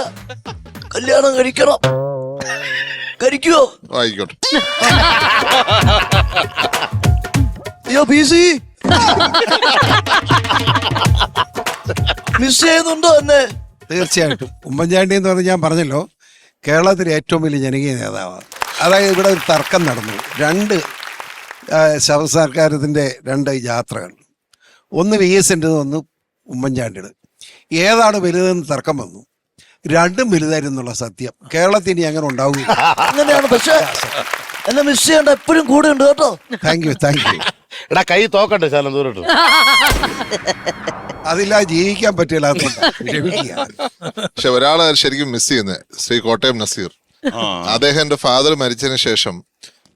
കല്യാണം കഴിക്കണം. കഴിക്കുവോ? ആയിക്കോട്ടെ. അയ്യോ ബിസി മിസ് ചെയ്യുന്നുണ്ടോ എന്നെ? തീർച്ചയായിട്ടും ഉമ്മൻചാണ്ടി എന്ന് പറഞ്ഞ് ഞാൻ പറഞ്ഞല്ലോ, കേരളത്തിലെ ഏറ്റവും വലിയ ജനകീയ നേതാവാണ്. അതായത് ഇവിടെ ഒരു തർക്കം നടന്നു. രണ്ട് സർക്കാരത്തിൻ്റെ 2 യാത്രകൾ. ഒന്ന് VS-ൻ്റെ, ഒന്ന് ഉമ്മൻചാണ്ടിയുടെ. ഏതാണ് വലുതെന്ന് തർക്കം വന്നു. രണ്ടും വലുതായിരുന്നുള്ള സത്യം കേരളത്തിൽ ഇനി അങ്ങനെ ഉണ്ടാവും. അങ്ങനെയാണ്. പക്ഷെ എന്നെ മിസ് ചെയ്യണ്ട, എപ്പോഴും കൂടെ ഉണ്ട് കേട്ടോ. Thank you. എടാ കൈ തോക്കട്ടെ ശാലം ദൂരോട്ട്. അതില്ലാതെ ജീവിക്കാൻ പറ്റില്ല. പക്ഷെ ഒരാളെ ശരിക്കും മിസ് ചെയ്യുന്നത് ശ്രീ കോട്ടയം നസീർ. അദ്ദേഹം എന്റെ ഫാദർ മരിച്ചതിന് ശേഷം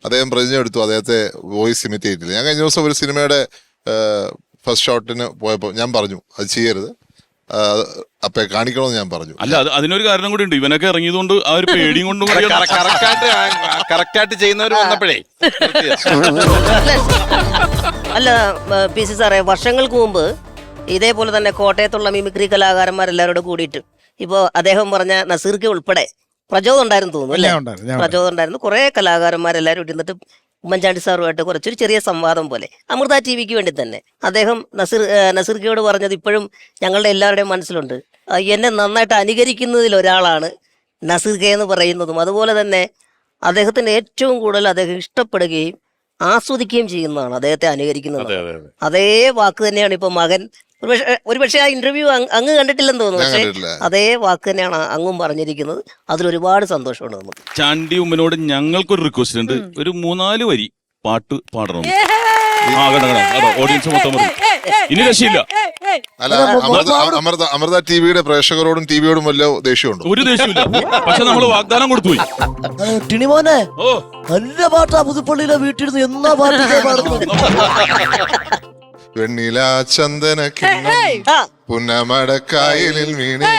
അദ്ദേഹം പ്രതിജ്ഞ എടുത്തു അദ്ദേഹത്തെ വോയിസ് ഇമിറ്റേറ്റ് ചെയ്തില്ല. ഞാൻ കഴിഞ്ഞ ദിവസം ഒരു സിനിമയുടെ ഫസ്റ്റ് ഷോട്ടിന് പോയപ്പോൾ ഞാൻ പറഞ്ഞു അത് ചെയ്യരുത്, അപ്പൊ കാണിക്കണമെന്ന് ഞാൻ പറഞ്ഞു. അല്ല, അതിനൊരു കാരണം കൂടി ഉണ്ട്. ഇവനൊക്കെ ഇറങ്ങിയതുകൊണ്ട് ആ ഒരു പേടിയും കൊണ്ടും കറക്റ്റായിട്ട് ചെയ്യുന്നവർ വന്നപ്പോഴേ. അല്ല PC സാറേ, വർഷങ്ങൾക്ക് മുമ്പ് ഇതേപോലെ തന്നെ കോട്ടയത്തുള്ള മിമിക്രി കലാകാരന്മാരെല്ലാവരോടും കൂടിയിട്ട് ഇപ്പോൾ അദ്ദേഹം പറഞ്ഞ നസീർക്ക് ഉൾപ്പെടെ പ്രചോദനം ഉണ്ടായിരുന്നു തോന്നുന്നു അല്ലേ? പ്രചോദനം ഉണ്ടായിരുന്നു. കുറെ കലാകാരന്മാരെല്ലാവരും ഇരുന്നിട്ട് ഉമ്മൻചാണ്ടി സാറുമായിട്ട് കുറച്ചൊരു ചെറിയ സംവാദം പോലെ അമൃത TVക്ക് വേണ്ടി തന്നെ അദ്ദേഹം നസീർക്കയോട് പറഞ്ഞത് ഇപ്പോഴും ഞങ്ങളുടെ എല്ലാവരുടെയും മനസ്സിലുണ്ട്. എന്നെ നന്നായിട്ട് അനുകരിക്കുന്നതിൽ ഒരാളാണ് നസീർക്ക എന്ന് പറയുന്നതും. അതുപോലെ തന്നെ അദ്ദേഹത്തിന് ഏറ്റവും കൂടുതൽ അദ്ദേഹം ഇഷ്ടപ്പെടുകയും ആസ്വദിക്കുകയും ചെയ്യുന്നതാണ് അദ്ദേഹത്തെ അനുകരിക്കുന്നത്. അതേ വാക്ക് തന്നെയാണ് ഇപ്പൊ മകൻ ഒരുപക്ഷെ ആ ഇന്റർവ്യൂ അങ്ങ് കണ്ടിട്ടില്ലെന്ന് തോന്നുന്നു. പക്ഷേ അതേ വാക്ക് തന്നെയാണ് അങ്ങും പറഞ്ഞിരിക്കുന്നത്. അതിലൊരുപാട് സന്തോഷമുണ്ട് നമുക്ക്. ചാണ്ടി ഉമ്മനോട് ഞങ്ങൾക്കൊരു റിക്വസ്റ്റ് ഉണ്ട്. ഒരു 3-4 വരി പാട്ട് പാടണം. ഓഡിയൻസ് മൊത്തം ഇനി രക്ഷയില്ല. അല്ല, അമൃത TVയുടെ പ്രേക്ഷകരോടും TVയോടും വല്ല ദേഷ്യമുണ്ടോ? ഒരു ദേഷ്യമില്ല. പക്ഷെ നമ്മൾ വാഗ്ദാനം കൊടുത്തുപോയി. ടിണിമോനെ നല്ല പാട്ടാ പുതുപ്പള്ളിയിലെ വീട്ടിലിരുന്ന് എന്നാ പാട്ട് പാടുന്നത്. വെണ്ണില ചന്ദന പുന്നമടക്കായലിൽ വീണേ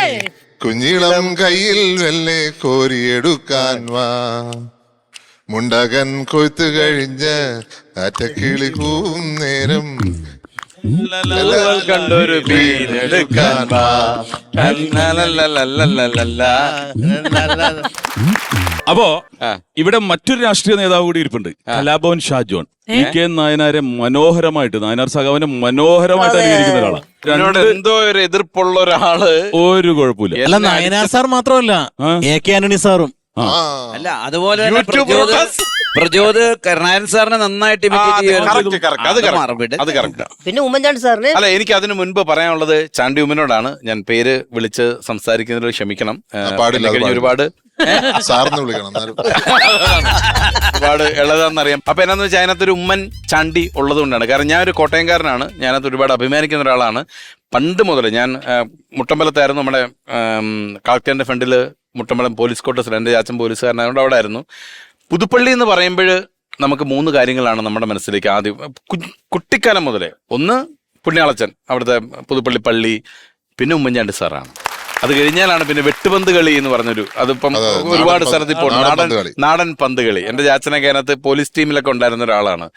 കുഞ്ഞിളം കയ്യിൽ വെല്ലെ കോരിയെടുക്കാൻ വാ, മുണ്ടകൻ കൊയ്ത്തു കഴിഞ്ഞ് അറ്റക്കിളി കൂവും നേരം കണ്ടൊരു അപ്പോ ഇവിടെ മറ്റൊരു രാഷ്ട്രീയ നേതാവ് കൂടി ഇരിപ്പുണ്ട്, കലാഭവൻ ഷാജോൺ. EK നായനാരെ മനോഹരമായിട്ട്, നായനാർ സഖാവിനെ മനോഹരമായിട്ട് അനുകരിക്കുന്ന ഒരാളാണ്. എന്തോ ഒരു എതിർപ്പുള്ള ഒരാള് ഒരു കുഴപ്പമില്ല. അല്ല, നായനാർ സാർ മാത്രമല്ല, AK ആന്റണി സാറും. അല്ല, അതുപോലെ പ്രചോദ് കരുണാകരൻ സാറിനെ നന്നായിട്ട് പിന്നെ ഉമ്മൻചാണ്ടി സാറിന്. അല്ല, എനിക്ക് അതിനു മുൻപ് പറയാനുള്ളത് ചാണ്ടി ഉമ്മനോടാണ്. ഞാൻ പേര് വിളിച്ച് സംസാരിക്കുന്നതിൽ ക്ഷമിക്കണം. ഒരുപാട് ഒരുപാട് ഇളതാന്നറിയാം. അപ്പൊ എന്നാന്ന് വെച്ചാൽ അതിനകത്തൊരു ഉമ്മൻ ചാണ്ടി ഉള്ളത് കൊണ്ടാണ്. കാരണം ഞാൻ ഒരു കോട്ടയംകാരനാണ്. ഞാനത് ഒരുപാട് അഭിമാനിക്കുന്ന ഒരാളാണ്. പണ്ട് മുതൽ ഞാൻ മുട്ടമ്പലത്തായിരുന്നു. നമ്മുടെ കളക്ടറിന്റെ ഫ്രണ്ടിൽ മുട്ടമ്പലം പോലീസ് ക്വാർട്ടേഴ്സിൽ എൻ്റെ ചാച്ചൻ പോലീസുകാരനായതുകൊണ്ട് അവിടെ ആയിരുന്നു. പുതുപ്പള്ളി എന്ന് പറയുമ്പോൾ നമുക്ക് 3 കാര്യങ്ങളാണ് നമ്മുടെ മനസ്സിലേക്ക് ആദ്യം കുട്ടിക്കാലം മുതലേ. ഒന്ന് പുണ്യാളച്ചൻ, അവിടുത്തെ പുതുപ്പള്ളി പള്ളി, പിന്നെ ഉമ്മൻചാണ്ടി സാറാണ്. അത് കഴിഞ്ഞാലാണ് പിന്നെ വെട്ടുപന്ത് കളി എന്ന് പറഞ്ഞൊരു, അതിപ്പം ഒരുപാട് സ്ഥലത്ത് ഇപ്പോൾ നാടൻ പന്ത് കളി. എൻ്റെ ചാച്ചനൊക്കെ അതിനകത്ത് പോലീസ് ടീമിലൊക്കെ ഉണ്ടായിരുന്ന ഒരാളാണ്.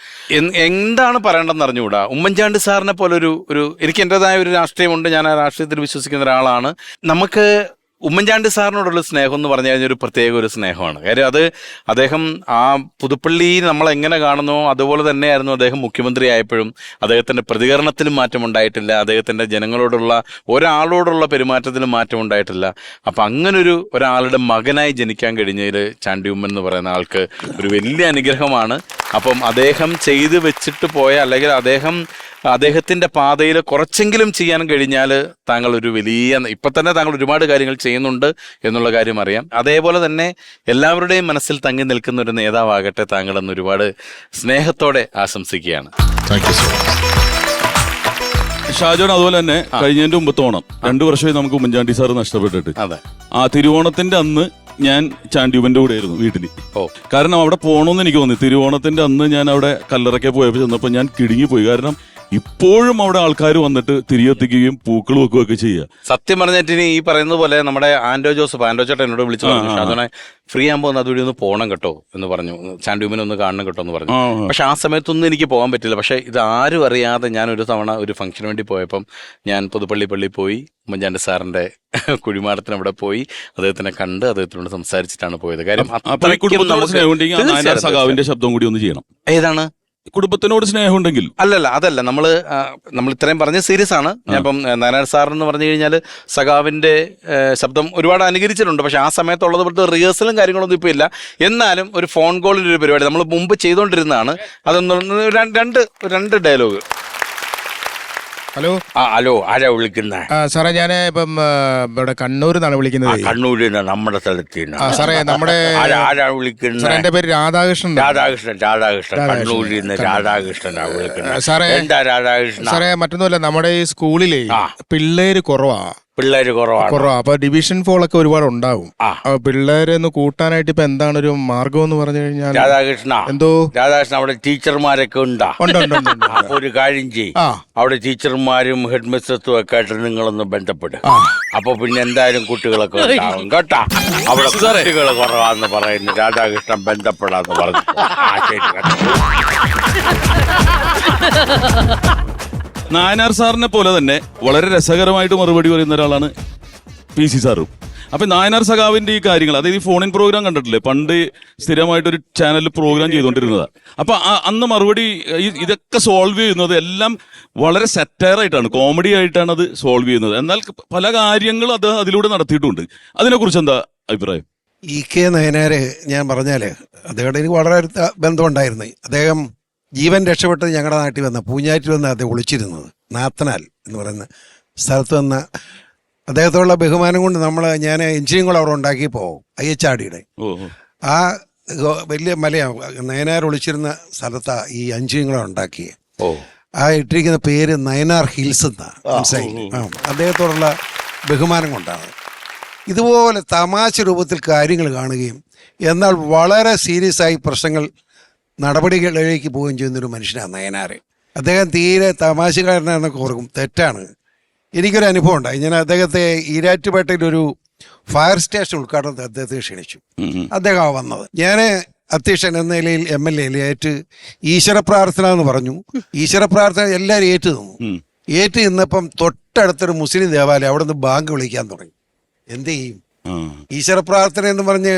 എന്താണ് പറയേണ്ടതെന്ന് അറിഞ്ഞുകൂടാ. ഉമ്മൻചാണ്ടി സാറിനെ പോലെ ഒരു എനിക്ക് എൻ്റെതായ ഒരു രാഷ്ട്രീയമുണ്ട്. ഞാൻ ആ രാഷ്ട്രീയത്തിൽ വിശ്വസിക്കുന്ന ഒരാളാണ്. നമുക്ക് ഉമ്മൻചാണ്ടി സാറിനോടുള്ള സ്നേഹം എന്ന് പറഞ്ഞു കഴിഞ്ഞാൽ ഒരു പ്രത്യേക ഒരു സ്നേഹമാണ്. കാര്യം അത് അദ്ദേഹം ആ പുതുപ്പള്ളി നമ്മൾ എങ്ങനെ കാണുന്നോ അതുപോലെ തന്നെയായിരുന്നു അദ്ദേഹം മുഖ്യമന്ത്രി ആയപ്പോഴും. അദ്ദേഹത്തിൻ്റെ പ്രതികരണത്തിലും മാറ്റം ഉണ്ടായിട്ടില്ല. അദ്ദേഹത്തിൻ്റെ ജനങ്ങളോടുള്ള ഒരാളോടുള്ള പെരുമാറ്റത്തിലും മാറ്റം ഉണ്ടായിട്ടില്ല. അപ്പം അങ്ങനൊരു ഒരാളുടെ മകനായി ജനിക്കാൻ കഴിഞ്ഞതിൽ ചാണ്ടി ഉമ്മൻ എന്ന് പറയുന്ന ആൾക്ക് ഒരു വലിയ അനുഗ്രഹമാണ്. അപ്പം അദ്ദേഹം ചെയ്തു വെച്ചിട്ട് പോയ, അല്ലെങ്കിൽ അദ്ദേഹത്തിന്റെ പാതയിൽ കുറച്ചെങ്കിലും ചെയ്യാൻ കഴിഞ്ഞാൽ താങ്കൾ ഒരു വലിയ, ഇപ്പൊ തന്നെ താങ്കൾ ഒരുപാട് കാര്യങ്ങൾ ചെയ്യുന്നുണ്ട് എന്നുള്ള കാര്യം അറിയാം. അതേപോലെ തന്നെ എല്ലാവരുടെയും മനസ്സിൽ തങ്ങി നിൽക്കുന്ന ഒരു നേതാവാകട്ടെ താങ്കൾ എന്ന് ഒരുപാട് സ്നേഹത്തോടെ ആശംസിക്കുകയാണ്. ഷാജോൺ അതുപോലെ തന്നെ കഴിഞ്ഞതിന്റെ മുമ്പത്തെ ഓണം 2 വർഷമായി നമുക്ക് ഉമ്മൻചാണ്ടി സാർ നഷ്ടപ്പെട്ടിട്ട്. ആ തിരുവോണത്തിന്റെ അന്ന് ഞാൻ ചാണ്ടിയുമന്റെ കൂടെ ആയിരുന്നു വീട്ടിൽ. കാരണം അവിടെ പോകണമെന്ന് എനിക്ക് തോന്നി. തിരുവോണത്തിന്റെ അന്ന് ഞാൻ അവിടെ കല്ലറയ്ക്ക് പോയപ്പോൾ ചെന്നപ്പോൾ ഞാൻ കിടുങ്ങിപ്പോയി. കാരണം ഇപ്പോഴും അവിടെ ആൾക്കാർ വന്നിട്ട് തിരികെത്തിക്കുകയും പൂക്കൾ വെക്കുകയൊക്കെ ചെയ്യുക. സത്യം പറഞ്ഞിട്ട് ഈ പറയുന്നത് പോലെ നമ്മുടെ ആൻഡോ ചേട്ടൻ എന്നോട് വിളിച്ചു പറഞ്ഞു, ഷാജോനെ ഫ്രീ ആകുമ്പോൾ ഒന്ന് അതുവഴി ഒന്ന് പോകണം കേട്ടോ എന്ന് പറഞ്ഞു, ചാണ്ടിയുമനെ ഒന്ന് കാണണം കേട്ടോ എന്ന് പറഞ്ഞു. പക്ഷെ ആ സമയത്തൊന്നും എനിക്ക് പോകാൻ പറ്റില്ല. പക്ഷെ ഇത് ആരും അറിയാതെ ഞാൻ ഒരു തവണ ഒരു ഫംഗ്ഷന് വേണ്ടി പോയപ്പം ഞാൻ പുതുപ്പള്ളി പോയി ഉമ്മൻചാണ്ടി സാറിന്റെ കുഴിമാടത്തിന് അവിടെ പോയി അദ്ദേഹത്തിനെ കണ്ട് അദ്ദേഹത്തിനോട് സംസാരിച്ചിട്ടാണ് പോയത്. കാര്യം സഖാവിന്റെ ശബ്ദം കൂടി ഒന്ന് ചെയ്യണം. ഏതാണ്? കുടുംബത്തിനോട് സ്നേഹമുണ്ടെങ്കിൽ. അതല്ല നമ്മൾ ഇത്രയും പറഞ്ഞ സീരിയസ് ആണ്. ഞാൻ ഇപ്പം നാരായണ സാർ എന്ന് പറഞ്ഞു കഴിഞ്ഞാൽ സഖാവിന്റെ ശബ്ദം ഒരുപാട് അനുകരിച്ചിട്ടുണ്ട്. പക്ഷെ ആ സമയത്തുള്ളത് പോലത്തെ റിഹേഴ്സലും കാര്യങ്ങളൊന്നും ഇപ്പോൾ ഇല്ല. എന്നാലും ഒരു ഫോൺ കോളിൻ്റെ ഒരു പരിപാടി നമ്മൾ മുമ്പ് ചെയ്തുകൊണ്ടിരുന്നതാണ്. അതൊന്ന് രണ്ട് ഡയലോഗ്. ഹലോ. ഹലോ, ആരാ വിളിക്കുന്ന? സാറേ ഞാൻ ഇപ്പം ഇവിടെ കണ്ണൂരിൽ നിന്നാണ് വിളിക്കുന്നത്. കണ്ണൂരിൽ നിന്ന് നമ്മുടെ സ്ഥലത്ത്. സാറേ നമ്മുടെ ആരാ വിളിക്കുന്നത്? എന്റെ പേര് രാധാകൃഷ്ണൻ. കണ്ണൂരിൽ നിന്ന് രാധാകൃഷ്ണനാ വിളിക്കുന്നത്. സാറേ എന്താ രാധാകൃഷ്ണൻ? സാറേ മറ്റൊന്നുമല്ല, നമ്മുടെ ഈ സ്കൂളിലെ പിള്ളേര് കുറവാ. അപ്പൊ ഡിവിഷൻ ഫോളൊക്കെ ഒരുപാട് ഉണ്ടാവും. പിള്ളേരെ ഒന്ന് കൂട്ടാനായിട്ട് ഇപ്പൊ എന്താണ് ഒരു മാർഗം എന്ന് പറഞ്ഞു കഴിഞ്ഞാൽ? രാധാകൃഷ്ണ, എന്തോ രാധാകൃഷ്ണ, അവിടെ ടീച്ചർമാരൊക്കെ ഉണ്ടാ? അപ്പൊ ഒരു കാര്യം ചെയ്യും, അവിടെ ടീച്ചർമാരും ഹെഡ് മിസ്ട്രസും ഒക്കെ ആയിട്ട് നിങ്ങളൊന്ന് ബന്ധപ്പെടും. അപ്പൊ പിന്നെ എന്തായാലും കുട്ടികളൊക്കെ ഉണ്ടാവും കേട്ടാ. അവിടെ കുട്ടികൾ കുറവാന്ന് പറയുന്നു. രാധാകൃഷ്ണൻ ബന്ധപ്പെടാന്ന് പറഞ്ഞു. നായനാർ സാറിനെ പോലെ തന്നെ വളരെ രസകരമായിട്ട് മറുപടി പറയുന്ന ഒരാളാണ് PC സാറും. അപ്പൊ നായനാർ സഖാവിന്റെ ഈ കാര്യങ്ങൾ, അതായത് ഈ ഫോണിൻ പ്രോഗ്രാം കണ്ടിട്ടില്ലേ, പണ്ട് സ്ഥിരമായിട്ടൊരു ചാനലിൽ പ്രോഗ്രാം ചെയ്തുകൊണ്ടിരുന്നതാണ്. അപ്പൊ അന്ന് മറുപടി ഇതൊക്കെ സോൾവ് ചെയ്യുന്നത് എല്ലാം വളരെ സെറ്റയറായിട്ടാണ്, കോമഡി ആയിട്ടാണ് അത് സോൾവ് ചെയ്യുന്നത്. എന്നാൽ പല കാര്യങ്ങളും അത് അതിലൂടെ നടത്തിയിട്ടുണ്ട്. അതിനെക്കുറിച്ച് എന്താ അഭിപ്രായം? EK നയനാര് ഞാൻ പറഞ്ഞാല് അദ്ദേഹത്തെ എനിക്ക് വളരെ ബന്ധമുണ്ടായിരുന്നു. അദ്ദേഹം ജീവൻ രക്ഷപ്പെട്ടത് ഞങ്ങളുടെ നാട്ടിൽ വന്ന പൂഞ്ഞാറ്റിൽ വന്ന് അദ്ദേഹം ഒളിച്ചിരുന്നത്. നാത്തനാൽ എന്ന് പറയുന്ന സ്ഥലത്ത് വന്ന അദ്ദേഹത്തോടുള്ള ബഹുമാനം കൊണ്ട് ഞാൻ എഞ്ചിനീയറിംഗ് കൂടെ അവിടെ ഉണ്ടാക്കിയപ്പോൾ IHRDയുടെ ആ വലിയ മലയാണ് നയനാർ ഒളിച്ചിരുന്ന സ്ഥലത്താണ് ഈ എഞ്ചിനീയറിംഗ് കൂടെ ഉണ്ടാക്കിയത്. ആ ഇട്ടിരിക്കുന്ന പേര് നയനാർ ഹിൽസ് എന്നാണ്. മനസ്സിലായി? അദ്ദേഹത്തോടുള്ള ബഹുമാനം കൊണ്ടാണ്. ഇതുപോലെ തമാശ രൂപത്തിൽ കാര്യങ്ങൾ കാണുകയും എന്നാൽ വളരെ സീരിയസ് ആയി പ്രശ്നങ്ങൾ നടപടികളിലേക്ക് പോവുകയും ചെയ്യുന്നൊരു മനുഷ്യനാണ് നയനാര്. അദ്ദേഹം തീരെ തമാശക്കാരനാണെന്നൊക്കെ ഓർക്കും. തെറ്റാണ്. എനിക്കൊരു അനുഭവം ഉണ്ടായി. ഞാൻ അദ്ദേഹത്തെ ഈരാറ്റുപേട്ടയിലൊരു ഫയർ സ്റ്റേഷൻ ഉദ്ഘാടനത്തിൽ അദ്ദേഹത്തെ ക്ഷണിച്ചു. അദ്ദേഹമാണ് വന്നത്. ഞാൻ അധ്യക്ഷൻ എന്ന നിലയിൽ MLA ഏറ്റ് ഈശ്വര പ്രാർത്ഥന എന്ന് പറഞ്ഞു. ഈശ്വര പ്രാർത്ഥന എല്ലാവരും ഏറ്റു നിന്നു. ഏറ്റു നിന്നപ്പം തൊട്ടടുത്തൊരു മുസ്ലിം ദേവാലയം അവിടെ നിന്ന് ബാങ്ക് വിളിക്കാൻ തുടങ്ങി. എന്ത് ചെയ്യും? ഈശ്വര പ്രാർത്ഥന എന്ന് പറഞ്ഞ്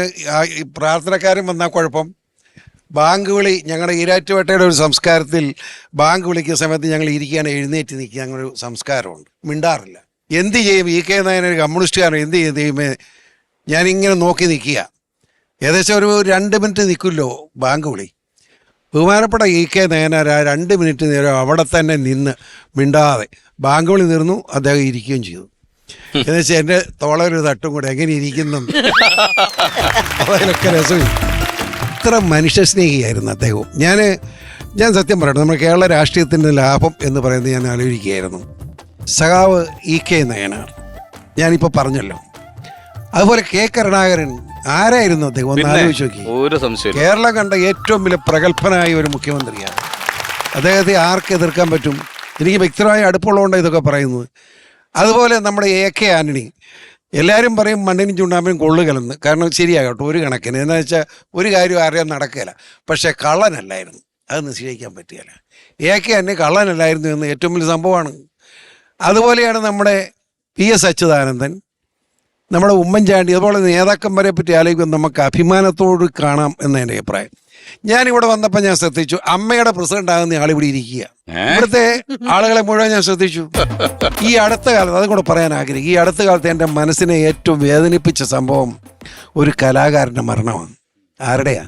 പ്രാർത്ഥനക്കാരൻ വന്നാൽ കുഴപ്പം. ബാങ്ക് വിളി ഞങ്ങളുടെ ഈരാറ്റുപേട്ടയുടെ ഒരു സംസ്കാരത്തിൽ ബാങ്ക് വിളിക്കുന്ന സമയത്ത് ഞങ്ങൾ ഇരിക്കുകയാണ്, എഴുന്നേറ്റ് നിൽക്കുക, അങ്ങനെ ഒരു സംസ്കാരമുണ്ട്. മിണ്ടാറില്ല. എന്ത് ചെയ്യും? EK നായർ കമ്മ്യൂണിസ്റ്റുകാരൻ എന്ത് ചെയ്യും? ദൈവമേ, ഞാനിങ്ങനെ നോക്കി നിൽക്കുക. ഏകദേശം ഒരു 2 മിനിറ്റ് നിൽക്കുമല്ലോ ബാങ്ക് വിളി. ബഹുമാനപ്പെട്ട EK നായനാർ ആ 2 മിനിറ്റ് നേരം അവിടെ തന്നെ നിന്ന് മിണ്ടാതെ ബാങ്ക് വിളി തീർന്നു. അദ്ദേഹം ഇരിക്കുകയും ചെയ്തു. എന്നുവെച്ചാൽ എൻ്റെ തോളൊരു തട്ടും കൂടെ എങ്ങനെ ഇരിക്കുന്നു അതിലൊക്കെ രസം. അത്ര മനുഷ്യസ്നേഹിയായിരുന്നു അദ്ദേഹവും. ഞാൻ സത്യം പറയട്ടെ, നമ്മുടെ കേരള രാഷ്ട്രീയത്തിൻ്റെ ലാഭം എന്ന് പറയുന്നത് ഞാൻ ആലോചിക്കുകയായിരുന്നു. സഖാവ് EK നയനാർ ഞാനിപ്പോൾ പറഞ്ഞല്ലോ. അതുപോലെ K കരുണാകരൻ ആരായിരുന്നു അദ്ദേഹം? ഒന്ന് ആലോചിച്ച് നോക്കി. കേരളം കണ്ട ഏറ്റവും വലിയ പ്രഗത്ഭനായ ഒരു മുഖ്യമന്ത്രിയാണ്. അദ്ദേഹത്തെ ആർക്ക് എതിർക്കാൻ പറ്റും? എനിക്ക് വ്യക്തിപരമായ അടുപ്പമുള്ളതുകൊണ്ട് ഇതൊക്കെ പറയുന്നത്. അതുപോലെ നമ്മുടെ AK ആന്റണി, എല്ലാവരും പറയും മണ്ണിനും ചുണ്ണാമ്പിനും കൊള്ളുകലെന്ന്. കാരണം ശരിയാകട്ടെ ഒരു കണക്കിന്. എന്താ വെച്ചാൽ ഒരു കാര്യം അറിയാൻ നടക്കുകയില്ല. പക്ഷേ കള്ളനല്ലായിരുന്നു, അത് നിശ്ചയിക്കാൻ പറ്റുകയില്ല. AK ആന്റണി കള്ളനല്ലായിരുന്നു എന്ന് ഏറ്റവും വലിയ സംഭവമാണ്. അതുപോലെയാണ് നമ്മുടെ PS അച്യുതാനന്ദൻ, നമ്മുടെ ഉമ്മൻചാണ്ടി, അതുപോലെ നേതാക്കന്മാരെ പറ്റി ആലോചിക്കുമ്പോൾ നമുക്ക് അഭിമാനത്തോട് കാണാം എന്ന് എൻ്റെ അഭിപ്രായം. ഞാനിവിടെ വന്നപ്പോൾ ഞാൻ ശ്രദ്ധിച്ചു, അമ്മയുടെ പ്രസിഡന്റ് ആകുന്ന ആളിവിടെ ഇരിക്കുക. ഇവിടുത്തെ ആളുകളെ മുഴുവൻ ഞാൻ ശ്രദ്ധിച്ചു. ഈ അടുത്ത കാലത്ത് അതും കൂടെ പറയാൻ ആഗ്രഹിക്കും. ഈ അടുത്ത കാലത്ത് എൻ്റെ മനസ്സിനെ ഏറ്റവും വേദനിപ്പിച്ച സംഭവം ഒരു കലാകാരന്റെ മരണമാണ്. ആരുടെയാ?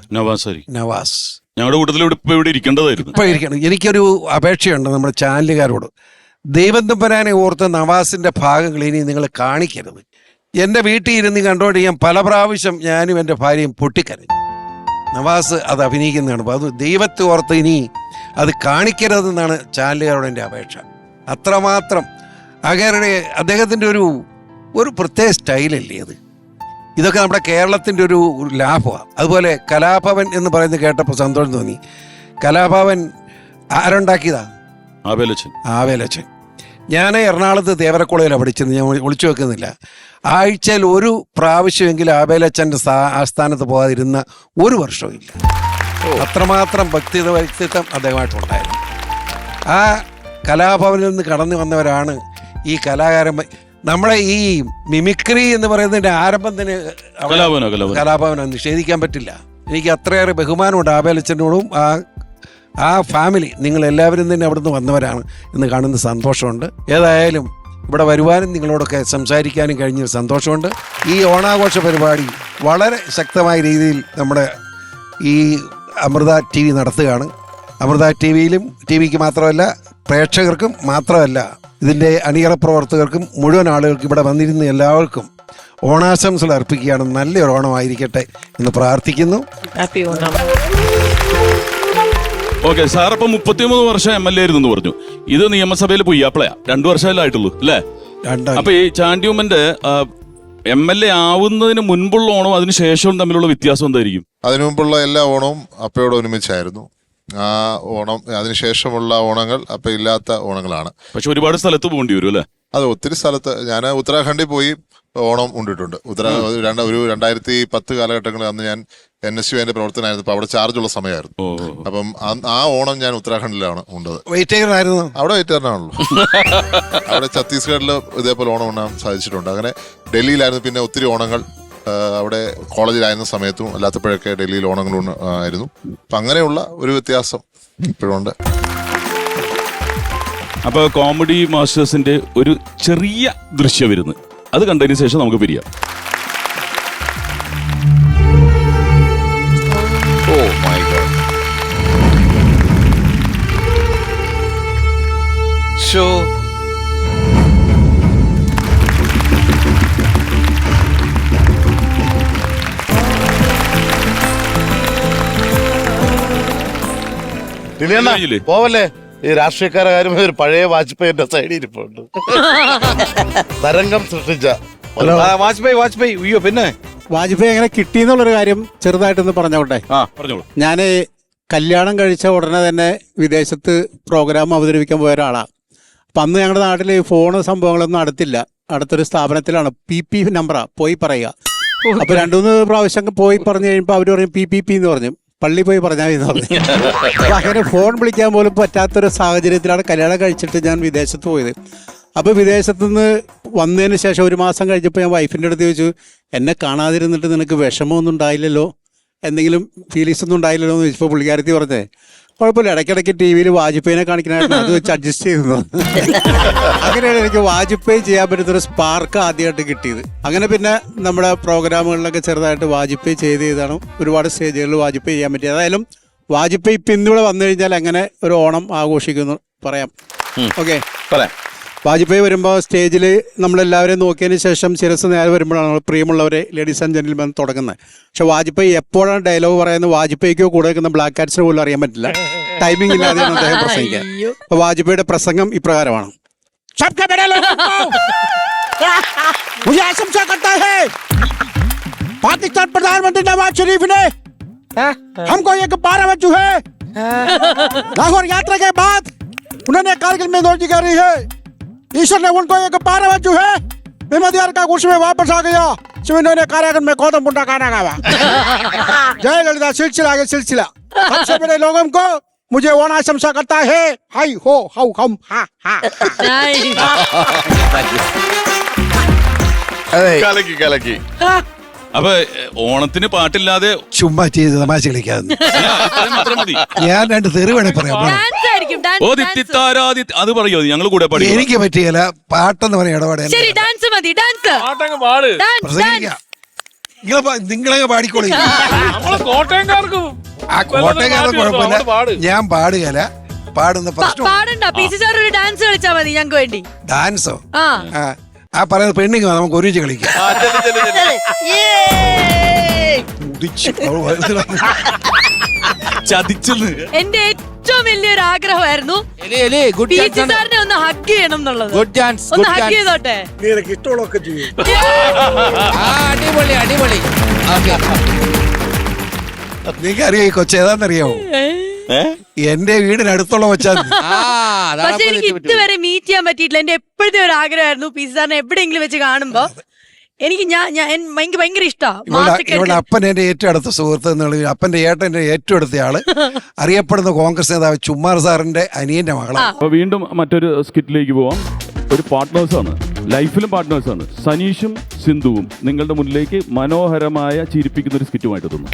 നവാസ്. ഞങ്ങളുടെ കൂട്ടത്തിൽ ഇവിടെ ഇരിക്കേണ്ടതായിരുന്നു. ഇപ്പൊ ഇരിക്കണം. എനിക്കൊരു അപേക്ഷയുണ്ട് നമ്മുടെ ചാനലുകാരോട്. ദൈവം തമ്പുരാനെ ഓർത്ത് നവാസിന്റെ ഭാഗങ്ങൾ ഇനി നിങ്ങൾ കാണിക്കരുത്. എൻ്റെ വീട്ടിൽ ഇരുന്ന് കണ്ടോണ്ട് പല പ്രാവശ്യം ഞാനും എൻ്റെ ഭാര്യയും പൊട്ടിക്കരഞ്ഞു. നവാസ് അത് അഭിനയിക്കുന്നതാണ്. അപ്പോൾ അത് ദൈവത്തെ ഓർത്ത് ഇനി അത് കാണിക്കരുതെന്നാണ് ചാനലുകാരോട് എൻ്റെ അപേക്ഷ. അത്രമാത്രം അദ്ദേഹത്തിൻ്റെ ഒരു പ്രത്യേക സ്റ്റൈലല്ലേ അത്. ഇതൊക്കെ നമ്മുടെ കേരളത്തിൻ്റെ ഒരു ലാഭമാണ്. അതുപോലെ കലാഭവൻ എന്ന് പറയുന്നത് കേട്ടപ്പോൾ സന്തോഷം തോന്നി. കലാഭവൻ ആരുണ്ടാക്കിയതാ? ആവേലച്ചൻ. ഞാൻ എറണാകുളത്ത് തേവരക്കുളയിലാണ് പഠിച്ചത്. ഞാൻ ഒളിച്ചു വെക്കുന്നില്ല. ആഴ്ചയിൽ ഒരു പ്രാവശ്യമെങ്കിലും ആവേലച്ചൻ്റെ ആസ്ഥാനത്ത് പോകാതിരുന്ന ഒരു വർഷവും ഇല്ല. അത്രമാത്രം വ്യക്തിത്വം അദ്ദേഹമായിട്ടുണ്ടായിരുന്നു. ആ കലാഭവനിൽ നിന്ന് കടന്നു വന്നവരാണ് ഈ കലാകാരന്മാർ. നമ്മളെ ഈ മിമിക്രി എന്ന് പറയുന്നതിൻ്റെ ആരംഭം തന്നെ കലാഭവനാണ്, നിഷേധിക്കാൻ പറ്റില്ല. എനിക്ക് അത്രയേറെ ബഹുമാനമുണ്ട് ആവേലച്ചനോടും. ആ ഫാമിലി നിങ്ങളെല്ലാവരും തന്നെ അവിടുന്ന് വന്നവരാണ് എന്ന് കാണുന്ന സന്തോഷമുണ്ട്. ഏതായാലും ഇവിടെ വരുവാനും നിങ്ങളോടൊക്കെ സംസാരിക്കാനും കഴിഞ്ഞൊരു സന്തോഷമുണ്ട്. ഈ ഓണാഘോഷ പരിപാടി വളരെ ശക്തമായ രീതിയിൽ നമ്മുടെ ഈ അമൃത TV നടത്തുകയാണ്. അമൃത TVയിലും TVക്ക് മാത്രമല്ല, പ്രേക്ഷകർക്കും മാത്രമല്ല, ഇതിൻ്റെ അണിയറ പ്രവർത്തകർക്കും മുഴുവൻ ആളുകൾക്കും ഇവിടെ വന്നിരുന്ന എല്ലാവർക്കും ഓണാശംസകൾ അർപ്പിക്കുകയാണ്. നല്ലൊരു ഓണമായിരിക്കട്ടെ എന്ന് പ്രാർത്ഥിക്കുന്നു. ഹാപ്പി ഓണം. ഓക്കെ സാർ, ഇപ്പൊ 33 വർഷം MLA ആയിരുന്നു പറഞ്ഞു. ഇത് നിയമസഭയിൽ പൊയ്യാപ്പിളയാ, 2 വർഷമല്ലേ ആയിട്ടുള്ളൂ അല്ലേ? അപ്പൊ ഈ ചാണ്ടി ഉമ്മന്റെ MLA ആവുന്നതിന് മുൻപുള്ള ഓണവും അതിന് ശേഷവും തമ്മിലുള്ള വ്യത്യാസം എന്തായിരിക്കും? അതിനു മുമ്പുള്ള എല്ലാ ഓണവും അപ്പയോട് ഒരുമിച്ചായിരുന്നു. ആ ഓണം അതിനുശേഷമുള്ള ഓണങ്ങൾ അപ്പൊ ഇല്ലാത്ത ഓണങ്ങളാണ്. പക്ഷെ ഒരുപാട് സ്ഥലത്ത് പോകേണ്ടി വരും അല്ലേ? അത് ഒത്തിരി സ്ഥലത്ത്. ഞാൻ ഉത്തരാഖണ്ഡിൽ പോയി ഓണം ഉണ്ടിട്ടുണ്ട്. ഒരു 2010 കാലഘട്ടങ്ങളിൽ അന്ന് ഞാൻ NSU അതിന്റെ പ്രവർത്തനമായിരുന്നു. അപ്പൊ അവിടെ ചാർജുള്ള സമയമായിരുന്നു. അപ്പം ആ ഓണം ഞാൻ ഉത്തരാഖണ്ഡിലാണ് ഉണ്ടത്. അവിടെ വെയിറ്റേറിനാണല്ലോ. അവിടെ ഛത്തീസ്ഗഡിൽ ഇതേപോലെ ഓണം ഉണ്ടാകാൻ സാധിച്ചിട്ടുണ്ട്. അങ്ങനെ ഡൽഹിയിലായിരുന്നു. പിന്നെ ഒത്തിരി ഓണങ്ങൾ അവിടെ കോളേജിലായിരുന്ന സമയത്തും അല്ലാത്തപ്പോഴൊക്കെ ഡൽഹിയിൽ ഓണങ്ങൾ ആയിരുന്നു. അപ്പൊ അങ്ങനെയുള്ള ഒരു വ്യത്യാസം ഇപ്പോഴുണ്ട്. അപ്പൊ കോമഡി മാസ്റ്റേഴ്സിന്റെ ഒരു ചെറിയ ദൃശ്യം വരുന്നു, അത് കണ്ടതിന് ശേഷം നമുക്ക് പിരിയാം. പോവല്ലേ, ഈ രാഷ്ട്രീയക്കാരെ കാര്യം ഒരു പഴയ വാജ്പേയിന്റെ സൈഡിൽ ഇരിപ്പുണ്ട്. തരംഗം സൃഷ്ടിച്ച വാജ്പേയി. അയ്യോ, പിന്നെ വാജ്പേയി എങ്ങനെ കിട്ടിയെന്നുള്ളൊരു കാര്യം ചെറുതായിട്ടൊന്ന് പറഞ്ഞോട്ടെ. ഞാൻ കല്യാണം കഴിച്ച ഉടനെ തന്നെ വിദേശത്ത് പ്രോഗ്രാം അവതരിപ്പിക്കാൻ പോയ ഒരാളാണ്. അപ്പം അന്ന് ഞങ്ങളുടെ നാട്ടിൽ ഫോണ് സംഭവങ്ങളൊന്നും അടുത്തില്ല. അടുത്തൊരു സ്ഥാപനത്തിലാണ് PP നമ്പറാ പോയി പറയുക. അപ്പൊ 2-3 പ്രാവശ്യം പോയി പറഞ്ഞു കഴിയുമ്പോൾ അവർ പറയും PPP എന്ന് പറഞ്ഞു. പള്ളി പോയി പറഞ്ഞാൽ എന്ന് പറഞ്ഞു. അപ്പൊ അങ്ങനെ ഫോൺ വിളിക്കാൻ പോലും പറ്റാത്തൊരു സാഹചര്യത്തിലാണ് കല്യാണം കഴിച്ചിട്ട് ഞാൻ വിദേശത്ത് പോയത്. അപ്പോൾ വിദേശത്തു നിന്ന് വന്നതിന് ശേഷം 1 മാസം കഴിഞ്ഞപ്പോൾ ഞാൻ വൈഫിൻ്റെ അടുത്ത് ചോദിച്ചു, എന്നെ കാണാതിരുന്നിട്ട് നിനക്ക് വിഷമമൊന്നും ഉണ്ടായില്ലല്ലോ, എന്തെങ്കിലും ഫീലിങ്സ് ഒന്നും ഉണ്ടായില്ലല്ലോ എന്ന് ചോദിച്ചപ്പോൾ പുള്ളിക്കാരത്തി പറഞ്ഞേ, കുഴപ്പമില്ല, ഇടയ്ക്കിടയ്ക്ക് TV വാജ്പേയിനെ കാണിക്കാനായിട്ട് അത് വെച്ച് അഡ്ജസ്റ്റ് ചെയ്തു. അങ്ങനെയാണ് എനിക്ക് വാജ്പേയി ചെയ്യാൻ പറ്റുന്നൊരു സ്പാർക്ക് ആദ്യമായിട്ട് കിട്ടിയത്. അങ്ങനെ പിന്നെ നമ്മുടെ പ്രോഗ്രാമുകളിലൊക്കെ ചെറുതായിട്ട് വാജ്പേയി ചെയ്താണ് ഒരുപാട് സ്റ്റേജുകളിൽ വാജ്പേയി ചെയ്യാൻ പറ്റിയത്. ഏതായാലും വാജ്പേയി ഇപ്പം ഇന്നിവിടെ വന്നു കഴിഞ്ഞാൽ എങ്ങനെ ഒരു ഓണം ആഘോഷിക്കുന്നു പറയാം. ഓക്കെ, വാജ്പേയി വരുമ്പോൾ സ്റ്റേജിൽ നമ്മളെല്ലാവരെയും നോക്കിയതിന് ശേഷം ശിരസ് നേരെ വരുമ്പോഴാണ് നമ്മൾ പ്രിയമുള്ളവരെ ലേഡീസ് ആൻഡ് ജെന്റിൽമെൻ തുടങ്ങുന്നത്. പക്ഷെ വാജ്പേയി എപ്പോഴാണ് ഡയലോഗ് പറയുന്നത് വാജ്പേയിക്കോ കൂടെ നിൽക്കുന്ന ബ്ലാക്ക് കാറ്റ്സിന് പോലും അറിയാൻ പറ്റില്ല. ടൈമിംഗ് ഇല്ലാതെയാണ് അദ്ദേഹം പ്രസംഗിക്കുക. അപ്പോൾ വാജ്പേയിയുടെ പ്രസംഗം ഇപ്രകാരമാണ്. പാകിസ്ഥാൻ പ്രധാനമന്ത്രി നവാസ് ഷരീഫിനെ हमको एक 12 बज चुके हैं। लाहौर यात्रा के बाद उन्होंने कारगिल में नौकरी करी है। ईश्वर ने उनको एक 12 बज चुके हैं। मैं मध्यार का कुछ में वापस आ गया। इन्होंने कारागार में गौतम बुद्ध खाना खावा। जय ललिता सिलसिला आगे सिलसिला। सबसे बड़े लोगों को मुझे ओना शमसा करता है। हाई हो हाउ हम हा हा। കലക്കി. അപ്പൊ ഓണത്തിന് പാട്ടില്ലാതെ ചുമ്മാ ചെയ്ത് തമാശ കളിക്കാതെ ഞാൻ 2 തെറി വേണേ പറയാം. അത് പറയോ, ഞങ്ങൾ കൂടെ പാടി. എനിക്ക് പറ്റിയല്ല, പാട്ടെന്ന് പറയാൻ ഇടപാട്. നിങ്ങളങ്ങ് പാടിക്കോളി. കോട്ടയംകാർക്ക് കുഴപ്പമില്ല, ഞാൻ പാടുകയല്ല. പാടുന്ന ഡാൻസോ ആ പറയുന്നത് പെണ്ണിങ് നമുക്ക് ഒരുമിച്ച് കളിക്കാം. എന്റെ ഏറ്റവും വലിയൊരു ആഗ്രഹമായിരുന്നു ഗുഡ് പി സി സാറിനെ ഒന്ന് ഹഗ് ചെയ്യണം എന്നുള്ളത്. Good chance. ഒന്ന് ഹഗ് ചെയ്തോട്ടെ. നിനക്ക് ഇഷ്ടമുള്ളതൊക്കെ ചെയ്യും. അടിപൊളി അടിപൊളി. നിനക്കറിയോ ഈ കൊച്ചേതാന്നറിയാമോ? എന്റെ വീടിനടുത്തുള്ള കൊച്ചാ. പക്ഷെ എനിക്ക് ഇതുവരെ മീറ്റ് ചെയ്യാൻ പറ്റിയിട്ടില്ല. എന്റെ എപ്പോഴത്തെ ഒരു ആഗ്രഹമായിരുന്നു പി സി സാറിനെ എവിടെയെങ്കിലും വെച്ച് കാണുമ്പോ. എനിക്ക് ഭയങ്കര ഇഷ്ടമാണ്. ഇവിടെ അപ്പൻ എന്റെ ഏറ്റവും അടുത്ത സുഹൃത്ത് എന്നുള്ള അപ്പന്റെ ഏട്ടന്റെ ഏറ്റവും അടുത്ത ആള് അറിയപ്പെടുന്ന കോൺഗ്രസ് നേതാവ് ചുമ്മാർ സാറിന്റെ അനിയന്റെ മകളാണ്. അപ്പൊ വീണ്ടും മറ്റൊരു സ്കിറ്റിലേക്ക് പോവാം. ഒരു പാർട്ട്നേഴ്സാണ്, ലൈഫിലും പാർട്ട്നേഴ്സാണ്. സനീഷും സിന്ധുവും നിങ്ങളുടെ മുന്നിലേക്ക് മനോഹരമായ ചിരിപ്പിക്കുന്ന ഒരു സ്കിറ്റുമായിട്ട് എത്തുന്നു.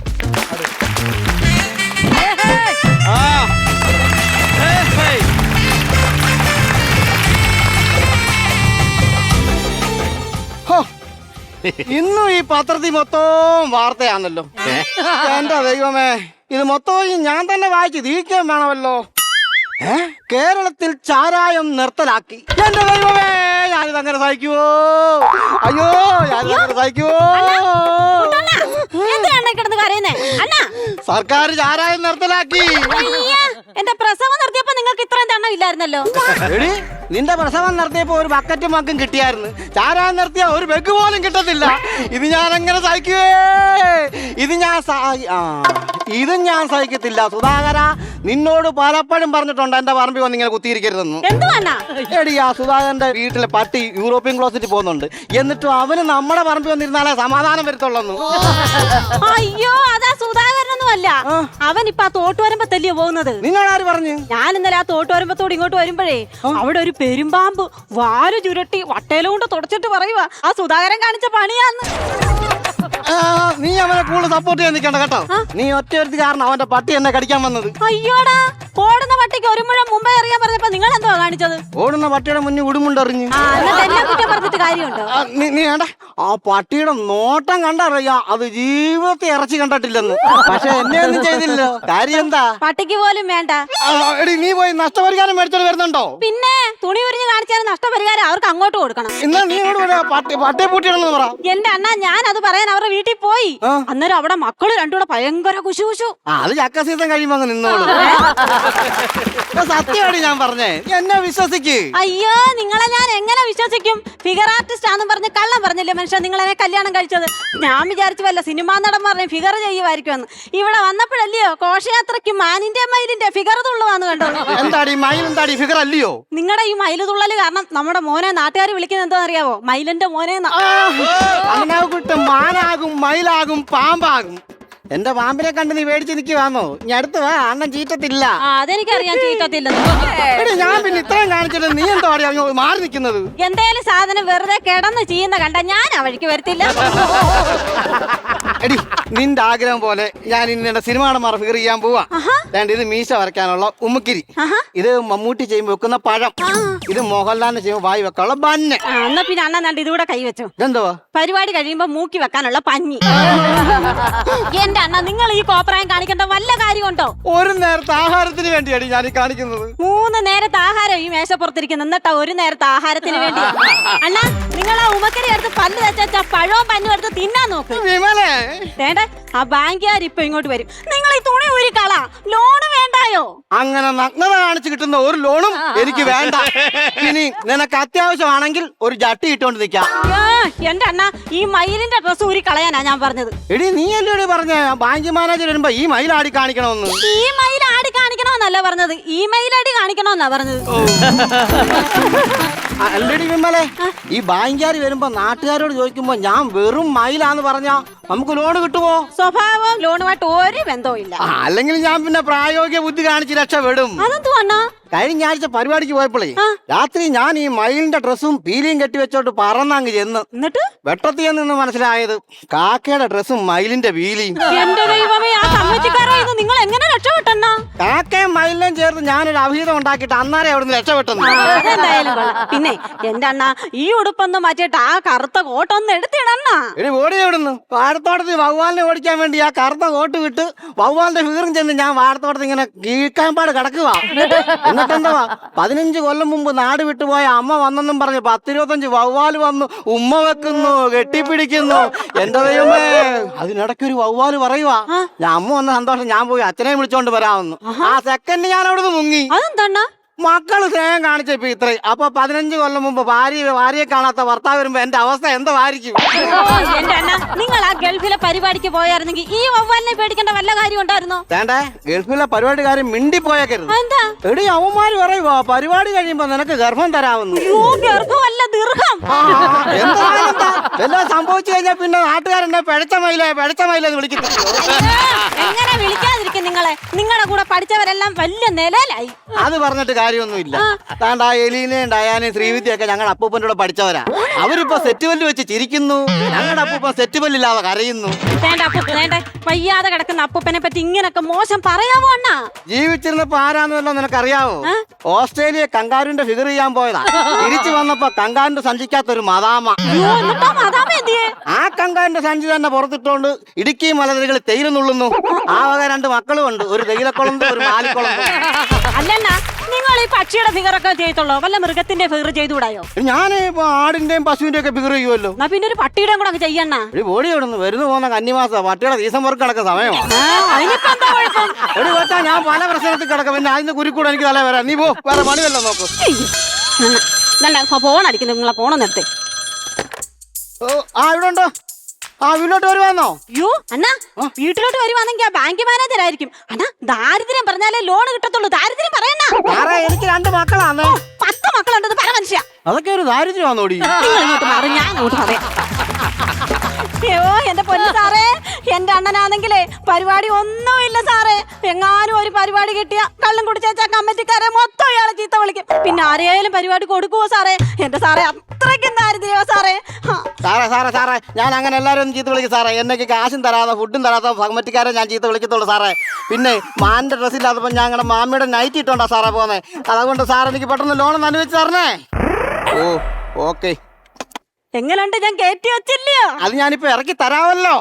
ഇന്നും ഈ പത്രത്തിൽ മൊത്തം വാർത്തയാണല്ലോ. എന്റെ ദൈവമേ, ഇത് മൊത്തം ഞാൻ തന്നെ വായിച്ച് തീർക്കാൻ വേണമല്ലോ. കേരളത്തിൽ ചാരായം നിർത്തലാക്കി. എന്റെ ദൈവമേ, ഞാനിതങ്ങനെ സഹിക്കുവോ? അയ്യോ, ഞാനിതങ്ങനെ സഹിക്കുവോ? സർക്കാർ ചാരായം നിർത്തലാക്കി. എന്റെ പ്രസവം നിർത്തിയപ്പോ നിങ്ങൾക്ക് ഇത്രയും ദണ്ണം ഇല്ലായിരുന്നല്ലോ. എടി, നിന്റെ പ്രസവം നിർത്തിയപ്പോ ഒരു ബക്കറ്റും മക്കും കിട്ടിയായിരുന്നു. ചാരായം നിർത്തിയ ഒരു ബെഗ് പോലും കിട്ടത്തില്ല. ഇത് ഞാൻ എങ്ങനെ സഹിക്കുവേ? ഇത് ഞാൻ സഹിക്കത്തില്ല. സുധാകര, നിന്നോട് പലപ്പോഴും പറഞ്ഞിട്ടുണ്ട് എന്റെ പറമ്പിൽ വന്ന് ഇങ്ങനെ കുത്തിയിരിക്കരുതെന്ന്. എടി, ആ സുധാകരന്റെ വീട്ടിലെ പട്ടി യൂറോപ്യൻ ക്ലോസറ്റിൽ പോകുന്നുണ്ട്. എന്നിട്ടും അവന് നമ്മുടെ പറമ്പിൽ വന്നിരുന്നാലേ സമാധാനം വരുത്തുള്ളൂ. അയ്യോ, അതാ സുധാകരനൊന്നുമല്ല. അവൻ ഇപ്പൊ ആ തോട്ടുവരമ്പത്തല്ലയോ പോകുന്നത്. നിന്നോട് ആര് പറഞ്ഞു? ഞാൻ ഇന്നലെ ആ തോട്ടുവരമ്പത്തോട് ഇങ്ങോട്ട് വരുമ്പോഴേ അവിടെ ഒരു പെരുമ്പാമ്പ് വാല് ചുരുട്ടി വട്ടയില കൊണ്ട് തുടച്ചിട്ട് പറയുക ആ സുധാകരൻ കാണിച്ച പണിയാന്ന്. നീ അവനെ കൂടുതൽ സപ്പോർട്ട് ചെയ്യാൻ നിൽക്കണ്ട കേട്ടോ. നീ ഒറ്റ കാരണം അവന്റെ പട്ടി എന്നെ കടിക്കാൻ വന്നത്. അയ്യോടാ, ഓടുന്ന പട്ടിക്ക് ഒരു മുഴം മുമ്പേ അറിയാൻ പറഞ്ഞപ്പോ നിങ്ങൾ എന്തോ കാണിച്ചത്? ഓടുന്ന പട്ടിയുടെ മുന്നിൽ ഉടുമുണ്ടെറിഞ്ഞു. പറഞ്ഞിട്ട് കാര്യമുണ്ടോ? നീ വേണ്ട, ആ പട്ടിയുടെ നോട്ടം കണ്ടറിയാ അത് ജീവിതത്തെ ഇറച്ചി കണ്ടിട്ടില്ലെന്ന്. പക്ഷെ എന്നെ ഒന്നും ചെയ്തില്ല. കാര്യം എന്താ? പട്ടിക്ക് പോലും വേണ്ട. എടി, നീ പോയി നഷ്ടപരിഹാരം മേടിച്ചോണ്ട് വരുന്നുണ്ടോ? പിന്നെ തുണി ഉരിഞ്ഞ് കാണിച്ചാലും നഷ്ടപരിഹാരം അവർക്ക് അങ്ങോട്ട് കൊടുക്കണം. എന്നാ നീ പട്ടിയെ പൂട്ടിയിടണമെന്ന് പറ. എന്റെ അണ്ണ, ഞാൻ അത് പറയാൻ അവരുടെ വീട്ടിൽ പോയി. അന്നേരം അവിടെ മക്കള് രണ്ടുകൂടെ ഭയങ്കര കുശുകുശു. അത് ചക്ക സീസൺ കഴിയുമ്പോ അങ്ങ് നിന്നോളൂ. സത്യമാണ് ഞാൻ പറഞ്ഞേ, എന്നെ വിശ്വസിക്ക്. അയ്യോ, നിങ്ങളെ ഞാൻ എങ്ങനെ വിശ്വസിക്കും? ഫിഗർ ആർട്ടിസ്റ്റ് ആണെന്ന് പറഞ്ഞ് കള്ളം പറഞ്ഞില്ലേ മനുഷ്യ നിങ്ങളെന്നെ കല്യാണം കഴിച്ചത്? ഞാൻ വിചാരിച്ചു വല്ല സിനിമാ നടന്മാരുടെ ഫിഗർ ചെയ്യുമായിരിക്കുമെന്ന്. ഇവിടെ വന്നപ്പോഴല്ലയോ ഘോഷയാത്രയ്ക്ക് മാനിന്റെ മയിലിന്റെ ഫിഗർ തുള്ളുവാന്ന് കണ്ടത്. എന്താടി മയിൽ, എന്താടി ഫിഗർ അല്ലയോ? നിങ്ങളുടെ ഈ മയില് തുള്ളല് കാരണം നമ്മുടെ മോനെ നാട്ടുകാർ വിളിക്കുന്നത് എന്താ അറിയാവോ? മയിലിന്റെ മോനെ. മാനാകും, മയിലാകും, പാമ്പാകും. എന്റെ പാമ്പിനെ കണ്ട് നീ മേടിച്ച് നിൽക്കുവാന്നോ? ഞാൻ അടുത്ത് വാ, അണ്ണൻ ചീറ്റത്തില്ല. അതെനിക്കറിയാൻ ചീറ്റത്തില്ല. ഞാൻ പിന്നെ ഇത്രയും കാണിച്ചിട്ട് നീ എന്തോ മാറി നിൽക്കുന്നത്? എന്തേലും സാധനം വെറുതെ കിടന്ന് ചെയ്യുന്ന കണ്ട ഞാൻ ആ വഴിക്ക് വരത്തില്ല. എടി, നിന്റെ ആഗ്രഹം പോലെ ഞാൻ ഇന്ന് സിനിമ നടന്മാർ ഫിഗർ ചെയ്യാൻ പോവാ. ഇത് മീശ വരയ്ക്കാനുള്ള ഉമ്മുക്കിരി, ഇത് മമ്മൂട്ടി ചെയ്യുമ്പോ വെക്കുന്ന പഴം, ഇത് മോഹൻലാലിന് ചെയ്യുമ്പോ വായി വെക്കാനുള്ള ബന്ന്. എന്നാ പിന്നെ അണ്ണൻ കണ്ട് ഇതുകൂടെ കൈവച്ചു. ഇതെന്തോ പരിപാടി കഴിയുമ്പോ മൂക്കി വെക്കാനുള്ള പഞ്ഞി. എന്റെ അണ്ണ, നിങ്ങൾ ഈ കോപ്രായം കാണിക്കേണ്ട വല്ല കാര്യമുണ്ടോ? ഒരു നേരത്തെ ആഹാരത്തിന് വേണ്ടിയാണ് ഞാൻ കാണിക്കുന്നത്. 3 നേരത്തെ ആഹാരം ഈ മേശപ്പുറത്തിരിക്കുന്നു, എന്നിട്ടാ ഒരു നേരത്തെ ആഹാരത്തിന് വേണ്ടി. അണ്ണ, നിങ്ങൾ ആ ഉമക്കരി എടുത്ത് പല്ല് തെച്ചാ പഴവും പന്നും എടുത്ത് തിന്നാൻ നോക്ക്. വേണ്ട, ആ ബാങ്കുകാർ ഇപ്പൊ ഇങ്ങോട്ട് വരും. നിങ്ങൾ ഈ തുണി ഊരിക്കളാ. ലോണ് വേണ്ടായോ? അങ്ങനെ നഗ്നത കാണിച്ചു കിട്ടുന്ന ഒരു ലോണും എനിക്ക് വേണ്ട. ഇനി നിനക്ക് അത്യാവശ്യമാണെങ്കിൽ ഒരു ജട്ടി ഇട്ടുകൊണ്ട് നിൽക്കാം. എന്റെ അണ്ണ, ഈ മയിലിന്റെ ഡ്രസ് ഊരി കളയാനാ ഞാൻ പറഞ്ഞത്. എടി, നീ അല്ലേ പറഞ്ഞ ബാങ്ക് മാനേജർ വരുമ്പോ ഈ മയിൽ ആടി കാണിക്കണമെന്ന്? ഈ മയിൽ ആടി കാണിക്കണമെന്നല്ല പറഞ്ഞത്, ഈ മയിലടി കാണിക്കണമെന്നാ പറഞ്ഞത്. അല്ലടി വിമലെ, ഈ ബാങ്കുകാർ വരുമ്പോ നാട്ടുകാരോട് ചോദിക്കുമ്പോ ഞാൻ വെറും മയിലാന്ന് പറഞ്ഞാ നമുക്ക് ലോൺ കിട്ടുമോ? സ്വഭാവം ലോണുമായിട്ട് ഒരു ബന്ധവും ഇല്ല. അല്ലെങ്കിൽ ഞാൻ പിന്നെ പ്രായോഗിക ബുദ്ധി കാണിച്ച് രക്ഷപ്പെടും. അതെന്തു അണ്ണാ? കഴിഞ്ഞ ആഴ്ച പരിപാടിക്ക് പോയപ്പോഴേ രാത്രി ഞാൻ ഈ മയിലിന്റെ ഡ്രസ്സും പീലിയും കെട്ടി വെച്ചോട്ട് പറന്നങ്ങ് ചെന്ന് എന്നിട്ട് വെട്ടത്തിൽ നിന്ന് മനസ്സിലായത് കാക്കയുടെ ഡ്രസ്സും മയിലിന്റെ പീലിയും. എന്റെ ദൈവമേ, ആ കമ്മിറ്റിക്കാരെ നിങ്ങൾ എങ്ങനെ രക്ഷപ്പെട്ടെന്നാ? കാക്കയും മയിലിനെയും ചേർത്ത് ഞാനൊരു അഭിഹിതം ഉണ്ടാക്കിയിട്ട് അന്നാരെ അവിടുന്ന് രക്ഷപ്പെട്ടെന്ന്. പിന്നെ എന്റെ അണ്ണ, ഈ ഉടുപ്പൊന്ന് മാറ്റിയിട്ട് ആ കറുത്ത കോട്ടൊന്ന് എടുത്തിടണ്ണ. എടി, ഓടി എവിടുന്ന്? വാഴത്തോട്ടത്തിൽ വവ്വാലിനെ ഓടിക്കാൻ വേണ്ടി ആ കറുത്ത കോട്ട് വിട്ട് വവ്വാലിന്റെ ഫീറും ചെന്ന് ഞാൻ വാഴത്തോട്ടത്തിൽ ഇങ്ങനെ കീഴ്ക്കാൻ പാട് കിടക്കുക. എന്നിട്ടെന്താ 15 കൊല്ലം മുമ്പ് നാട് വിട്ടുപോയ അമ്മ വന്നെന്നും പറഞ്ഞ് 10-25 വവ്വാല് വന്നു ഉമ്മ വെക്കുന്നു കെട്ടിപ്പിടിക്കുന്നു. എന്റെ ദൈവമേ, അതിനിടയ്ക്ക് ഒരു വവ്വാല് പറയുവാ ഞാൻ അമ്മ വന്ന സന്തോഷം ഞാൻ പോയി അച്ഛനെ വിളിച്ചോണ്ട് വരാമെന്ന്. ആ സെക്കൻഡ് ഞാൻ അവിടെ നിന്ന് മുങ്ങി. അതെന്താണ്? മക്കള് സ്നേഹം കാണിച്ചപ്പോ ഇത്രയും. അപ്പൊ 15 കൊല്ലം മുമ്പ് ഭാര്യയെ കാണാത്ത ഭർത്താവ് വരുമ്പോ എന്റെ അവസ്ഥ എന്തായിരിക്കും? എന്റെ അണ്ണ, നിങ്ങൾ ആ ഗൾഫിലെ പരിപാടിക്ക് പോയായിരുന്നെങ്കിൽ ഈ വവ്വാലിനെ പേടിക്കേണ്ട വല്ല കാര്യം ഉണ്ടായിരുന്നോ? വേണ്ടേ, ഗൾഫിലെ പരിപാടിക്കാരും മിണ്ടിപ്പോയേക്കരുത്. എന്താ? എടി അവന്മാര് പറയുവാ പരിപാടി കഴിയുമ്പോ നിനക്ക് ഗർഭം തരാമെന്ന്. ഗർഭമല്ല, ദീർഘം. എല്ലാം സംഭവിച്ചു കഴിഞ്ഞാൽ പിന്നെ നാട്ടുകാരെന്നെ പിഴച്ച മയിലെന്ന് വിളിക്കത്തില്ല. എങ്ങനെ വിളിക്കാതിരിക്കും നിങ്ങളെ? നിങ്ങളുടെ കൂടെ പഠിച്ചവരെല്ലാം വലിയ നിലയിലായി. അത് പറഞ്ഞിട്ട് കാര്യമൊന്നുമില്ല. താണ്ട ആ എലീനയും ഡയാനയും ശ്രീവിദ്യയൊക്കെ ഞങ്ങളുടെ അപ്പൂപ്പൻ്റെ കൂടെ പഠിച്ചവരാ. അവരിപ്പോ സെറ്റ് പല്ല് വെച്ച് ചിരിക്കുന്നു, ഞങ്ങളുടെ അപ്പൂപ്പൻ സെറ്റ് പല്ലില്ലാതെ കരയുന്നു. വയ്യാതെ കിടക്കുന്ന അപ്പൂപ്പനെ പറ്റി ഇങ്ങനൊക്കെ മോശം പറയാമോ അണ്ണാ? ജീവിച്ചിരുന്നപ്പോ ആരാന്നുവല്ലോ നിനക്കറിയാവോ? ഓസ്ട്രേലിയ കങ്കാരുവിന്റെ ഫിഗർ ചെയ്യാൻ പോയതാ. തിരിച്ചു വന്നപ്പോ കങ്കാരുന്റെ സഞ്ചിക്കാത്തൊരു മദാമ. ആ കങ്കാരുന്റെ സഞ്ചി തന്നെ പുറത്തിട്ടോണ്ട് ഇടുക്കി മലനിരകളിൽ തേയിലുന്നുള്ളുന്നു. ആ വക 2 മക്കളും ഉണ്ട്, ഒരു തേയിലക്കുളന്തും ഒരു മാലിക്കുളന്തും. അല്ലണ്ണ, നിങ്ങൾ ഈ പക്ഷിയുടെ ഫിഗർ ഒക്കെ ചെയ്തോളൂ, വല്ല മൃഗത്തിന്റെ ഫിഗർ ചെയ്തുകൂടായോ? ഞാൻ ഇപ്പൊ ആടിന്റെയും പശുവിന്റെ ഒക്കെ ഫിഗർ ചെയ്യുമല്ലോ. എന്നാ പിന്നെ ഒരു പട്ടിയുടെ കൂടെ ചെയ്യണ്ണ. ബോഡി എവിടുന്ന് വരുന്നു പോകുന്ന കന്നിമാസ പട്ടിയുടെ സീസൺ വർക്ക് കിടക്കുന്ന സമയമാണ്. ഞാൻ പല പ്രശ്നത്തിൽ കിടക്കും. പിന്നെ അതിന് കുരുക്കൂടെ എനിക്ക് തല വരാം. നീ പോ, വേറെ പണിയല്ലോ നോക്കൂ. ഫോൺ അടിക്കുന്നു, നിങ്ങളെ ഫോൺ നിർത്തി. ആ ഇവിടെ ഉണ്ടോ? ആ വീട്ടിലോട്ട് വരുവാന്നോ? അയ്യോ അണ്ണാ, വീട്ടിലോട്ട് വരുവാണെങ്കിൽ ബാങ്ക് മാനേജർ ആയിരിക്കും. അണ്ണാ, ദാരിദ്ര്യം പറഞ്ഞാലേ ലോൺ കിട്ടത്തുള്ളൂ. ദാരിദ്ര്യം പറയണ. എനിക്ക് 2 മക്കളാണ്. 10 മക്കളുണ്ടെന്ന് പറ മനുഷ്യ. അതൊക്കെ ഒരു ദാരിദ്ര്യമാണോടി? നിങ്ങൾ ഇങ്ങോട്ട് മാറി, ഞാൻ അങ്ങോട്ട് പറയാം. അയ്യോ എന്റെ പൊന്നു സാറേ, എന്റെ അണ്ണനാണെങ്കിലേ പരിപാടി ഒന്നുമില്ല സാറേ. എങ്ങാനും ഒരു പരിപാടി കിട്ടിയ കള്ളും കുടിച്ചാ കമ്മിറ്റിക്കാരെ മൊത്തം ഇയാളെ ചീത്ത വിളിക്കും. പിന്നെ ആരെയായാലും പരിപാടി കൊടുക്കുവോ സാറേ? എന്റെ സാറേ, അത്രയ്ക്കും ദാരിദ്ര്യമോ സാറേ? സാറേ ഞാൻ അങ്ങനെ എല്ലാവരും ചീത്ത വിളിക്കും സാറേ. എന്നൊക്കെ കാശും തരാതെ ഫുഡും തരാത്ത കമ്മിറ്റിക്കാരെ ഞാൻ ചീത്ത വിളിക്കത്തുള്ളൂ സാറേ. പിന്നെ മാന്റെ ഡ്രസ് ഇല്ലാത്തപ്പോ ഞങ്ങളുടെ മാമിയുടെ നൈറ്റ് ഇട്ടോണ്ടാ സാറേ പോന്നെ. അതുകൊണ്ട് സാർ എനിക്ക് പെട്ടെന്ന് ലോൺ അനുവദിച്ച് തരണേ. ഓ ഓക്കെ. എങ്ങനെയുണ്ട്? ഞാൻ കയറ്റി വെച്ചില്ലയോ? അത് ഞാനിപ്പോ ഇറക്കി തരാമല്ലോ.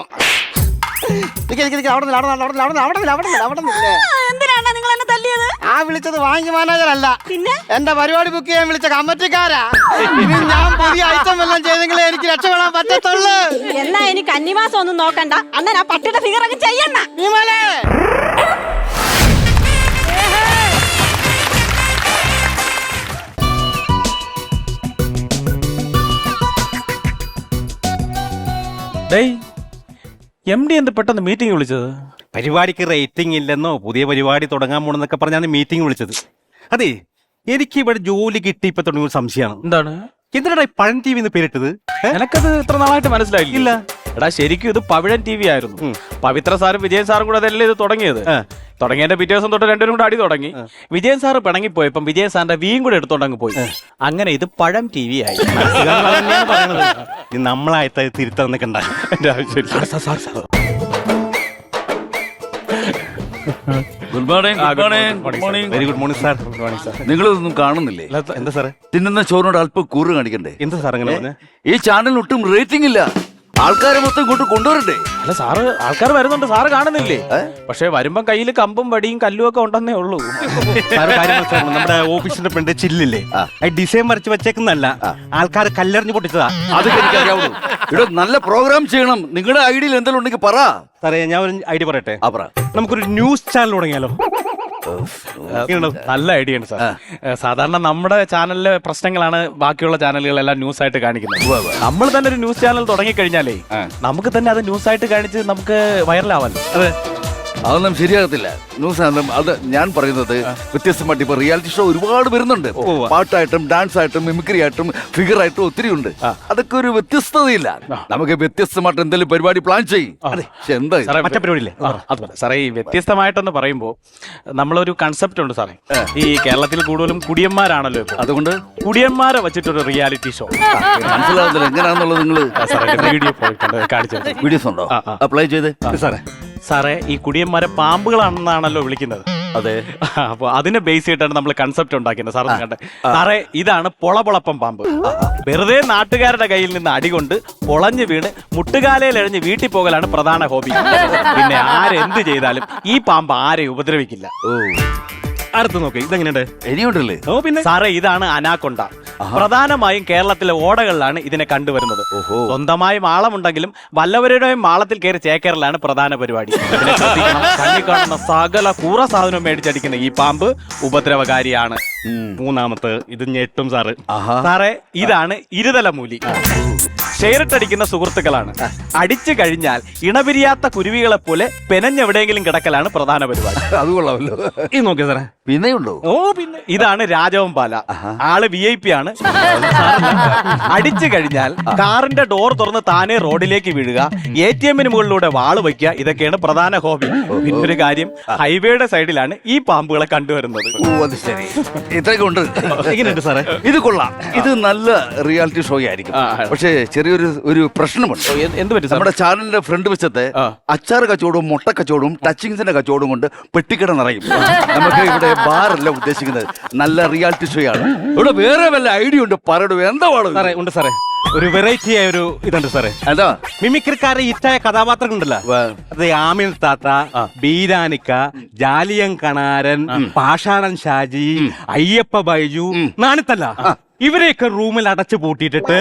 എന്തിനാണ് നിങ്ങൾ എന്നെ തല്ലിയത്? ആ വിളിച്ചത് ബാങ്ക് മാനേജർ അല്ല, പിന്നെ എന്റെ പരിപാടി ബുക്ക് ചെയ്യാൻ വിളിച്ച കമ്മിറ്റിക്കാരാ. ഇനി ഞാൻ പുതിയ ഐറ്റം എല്ലാം ചെയ്തെങ്കിലേ എനിക്ക് രക്ഷപ്പെടാൻ പറ്റത്തുള്ളൂ. എന്നാ എനിക്ക് കന്നിമാസം ഒന്നും നോക്കണ്ട, അണ്ണൻ ആ പട്ടിയുടെ ഫിഗർ അങ്ങ് ചെയ്യണ്ട. MD എന്ത് പെട്ടെന്ന് മീറ്റിംഗ് വിളിച്ചത്? പരിപാടിക്ക് റേറ്റിംഗ് ഇല്ലെന്നോ പുതിയ പരിപാടി തുടങ്ങാൻ പോണെന്നൊക്കെ പറഞ്ഞാണ് മീറ്റിംഗ് വിളിച്ചത്. അതെ, എനിക്ക് ഇവിടെ ജോലി കിട്ടി ഇപ്പൊ തുടങ്ങിയ ഒരു സംശയമാണ്. എന്താണ്? എന്തിനാ പഴം TV എന്ന് പേരിട്ടത്? എനക്കത് ഇത്ര നാളായിട്ട് മനസ്സിലായില്ല. എടാ, ശരിക്കും ഇത് പവിഴൻ TV ആയിരുന്നു. പവിത്ര സാറും വിജയൻ സാറും കൂടെ അതല്ലേ ഇത് തുടങ്ങിയത്. തുടങ്ങിയതിന്റെ പിറ്റേ ദിവസം തൊട്ട് 2 കൂടെ അടി തുടങ്ങി. വിജയൻ സാറ് പിണങ്ങിപ്പോയപ്പം വിജയൻ സാറിന്റെ വീയും കൂടെ എടുത്തോണ്ടങ്ങ് പോയി. അങ്ങനെ ഇത് പഴം TV ആയി. നമ്മളായിട്ട് തിരുത്താന്നൊക്കെ ഉണ്ടായി. എന്റെ ആവശ്യമില്ല. Good morning. Very good morning sir. Good morning sir. നിങ്ങളിതൊന്നും കാണുന്നില്ലേ? എന്താ സാറേ? തിന്നുന്ന ചോറിനോട് അല്പം കൂറ് കാണിക്കണ്ടേ? എന്താ സാർ അങ്ങനെ പറഞ്ഞേ? ഈ ചാനലിന് ഒട്ടും റേറ്റിംഗ് ഇല്ല. ആൾക്കാരെ മൊത്തം ഇങ്ങോട്ട് കൊണ്ടുവരണ്ടേ? അല്ല സാറ്, ആൾക്കാർ വരുന്നുണ്ട്, സാറ് കാണുന്നില്ലേ? പക്ഷെ വരുമ്പം കയ്യിൽ കമ്പും വടിയും കല്ലും ഒക്കെ ഉണ്ടെന്നേ ഉള്ളൂ. നമ്മുടെ ഓഫീസിന്റെ ഫ്രണ്ട് ചില്ലില്ലേ, ഡിസൈൻ വരച്ച് വെച്ചേക്കുന്നല്ല, ആൾക്കാർ കല്ലെറിഞ്ഞ് പൊട്ടിച്ചതാ. അതൊക്കെ എനിക്കറിയാവുള്ളൂ. ഇവിടെ നല്ല പ്രോഗ്രാം ചെയ്യണം. നിങ്ങളുടെ ഐഡിയയിൽ എന്തെങ്കിലും ഉണ്ടെങ്കിൽ പറ. സാറേ, ഞാൻ ഒരു ഐഡിയ പറയട്ടെ. നമുക്കൊരു ന്യൂസ് ചാനൽ തുടങ്ങിയാലോ? നല്ല ഐഡിയ ആണ് സാർ. സാധാരണ നമ്മുടെ ചാനലിലെ പ്രശ്നങ്ങളാണ് ബാക്കിയുള്ള ചാനലുകളെല്ലാം ന്യൂസ് ആയിട്ട് കാണിക്കുന്നത്. നമ്മൾ തന്നെ ഒരു ന്യൂസ് ചാനൽ തുടങ്ങിക്കഴിഞ്ഞാലേ നമുക്ക് തന്നെ അത് ന്യൂസ് ആയിട്ട് കാണിച്ച് നമുക്ക് വൈറലാവാലോ. അതെ, അതൊന്നും ശരിയാകത്തില്ല. ന്യൂസ് അത് ഞാൻ പറയുന്നത് വ്യത്യസ്തമായിട്ട് ഇപ്പൊ റിയാലിറ്റി ഷോ ഒരുപാട് വരുന്നുണ്ട്. പാട്ടായിട്ടും ഡാൻസ് ആയിട്ടും മിമിക്രി ആയിട്ടും ഫിഗർ ആയിട്ടും ഒത്തിരി ഉണ്ട്. അതൊക്കെ ഒരു വ്യത്യസ്തതയില്ല. നമുക്ക് വ്യത്യസ്തമായിട്ട് എന്തെങ്കിലും പരിപാടി പ്ലാൻ ചെയ്യും. എന്താ മറ്റേ പരിപാടിയില്ലേ? സാറേ, ഈ വ്യത്യസ്തമായിട്ടെന്ന് പറയുമ്പോ നമ്മളൊരു കൺസെപ്റ്റ് ഉണ്ട് സാറേ. ഈ കേരളത്തിൽ കൂടുതലും കുടിയന്മാരാണല്ലോ ഇപ്പൊ. അതുകൊണ്ട് കുടിയന്മാരെ വെച്ചിട്ടൊരു റിയാലിറ്റി ഷോ. മനസ്സിലാവുന്നില്ല എങ്ങനെയാണെന്നുള്ളത്. നിങ്ങൾ വീഡിയോ കാണിച്ചു വീഡിയോസ് ഉണ്ടോ? അപ്ലൈ ചെയ്ത് സാറേ, ഈ കുടിയന്മാരെ പാമ്പുകളാണെന്നാണല്ലോ വിളിക്കുന്നത്. അതെ. അപ്പൊ അതിനെ ബേസ് ചെയ്തിട്ടാണ് നമ്മൾ കൺസെപ്റ്റ് ഉണ്ടാക്കുന്നത്. സാറേ കണ്ടേ? സാറേ, ഇതാണ് പൊളപൊളപ്പം പാമ്പ്. വെറുതെ നാട്ടുകാരുടെ കയ്യിൽ നിന്ന് അടികൊണ്ട് പൊളഞ്ഞു വീണ് മുട്ടുകാലയിൽ എഴഞ്ഞ് വീട്ടിൽ പോകലാണ് പ്രധാന ഹോബി. പിന്നെ ആരെന്ത് ചെയ്താലും ഈ പാമ്പ് ആരെയും ഉപദ്രവിക്കില്ല. അടുത്ത് നോക്കി ഇതെങ്ങനെയുണ്ട്? ഇനിയുണ്ടല്ലേ? ഓ പിന്നെ സാറേ, ഇതാണ് അനാക്കൊണ്ട. പ്രധാനമായും കേരളത്തിലെ ഓടകളിലാണ് ഇതിനെ കണ്ടുവരുന്നത്. സ്വന്തമായി മാളമുണ്ടെങ്കിലും വല്ലവരുടെയും മാളത്തിൽ കയറി ചേക്കേറലാണ് പ്രധാന പരിപാടി. ഇതിനെ ശ്രദ്ധിക്കണം. കണ്ണിൽ കാണുന്ന സകല കൂറ സാധനവും മേടിച്ചടിക്കുന്ന ഈ പാമ്പ് ഉപദ്രവകാരിയാണ്. മൂന്നാമത്തെ ഇത് ഞെട്ടും സാറ്. സാറേ, ഇതാണ് ഇരുതലമൂലി. ഷെയറിട്ടടിക്കുന്ന സുഹൃത്തുക്കളാണ്. അടിച്ചു കഴിഞ്ഞാൽ ഇണപിരിയാത്ത കുരുവികളെ പോലെ പെനഞ്ഞെവിടെയെങ്കിലും കിടക്കലാണ് പ്രധാന പരിപാടി. അത് കൊള്ളാമല്ലോ. ഇത് നോക്കിയ സാറേ, പിന്നെയുണ്ടോ? ഓ പിന്നെ ഇതാണ് രാജവമ്പാല. ആള് VIP ആണ്. അടിച്ചു കഴിഞ്ഞാൽ കാറിന്റെ ഡോർ തുറന്ന് താനെ റോഡിലേക്ക് വീഴുക, ATM-ന് മുകളിലൂടെ വാള് വയ്ക്കുക, ഇതൊക്കെയാണ് പ്രധാന ഹോബി. പിന്നൊരു കാര്യം, ഹൈവേയുടെ സൈഡിലാണ് ഈ പാമ്പുകളെ കണ്ടുവരുന്നത്. അത് ശരി, ഇത്രയൊക്കെ ഉണ്ട്. എങ്ങനെയുണ്ട് സാറേ? ഇത് കൊള്ളാം. ഇത് നല്ല റിയാലിറ്റി ഷോ ആയിരിക്കും. പക്ഷേ ചെറിയൊരു പ്രശ്നമുണ്ട്. എന്ത് പറ്റി? നമ്മുടെ ചാനലിന്റെ ഫ്രണ്ട് വശത്തെ അച്ചാർ കച്ചവടവും മുട്ട കച്ചവടവും ടച്ചിങ്സിന്റെ കച്ചവടവും കൊണ്ട് പെട്ടിക്കട നിറയും. നമുക്ക് ഇവിടെ ബാറല്ല ഉദ്ദേശിക്കുന്നത്, നല്ല റിയാലിറ്റി ഷോ ആണ്. ഇവിടെ വേറെ വല്ല ഐഡിയ ഉണ്ട്, പറയൂ. എന്താ സാറേ? ഉണ്ട് സാറേ, ഒരു വെറൈറ്റി ആയ ഒരു ഇതുണ്ട് സാറേ. എന്താ? മിമിക്രിക്കാരെ ഇറ്റായ കഥാപാത്രങ്ങൾ ഉണ്ടല്ലോ. അത് ആമിർ താത്ത, ബീരാനിക്ക, ജാലിയം കണാരൻ, പാഷാണൻ ഷാജി, അയ്യപ്പ ബൈജു, നാണിത്തല്ല, ഇവരെയൊക്കെ റൂമിൽ അടച്ചു പൂട്ടിയിട്ടിട്ട്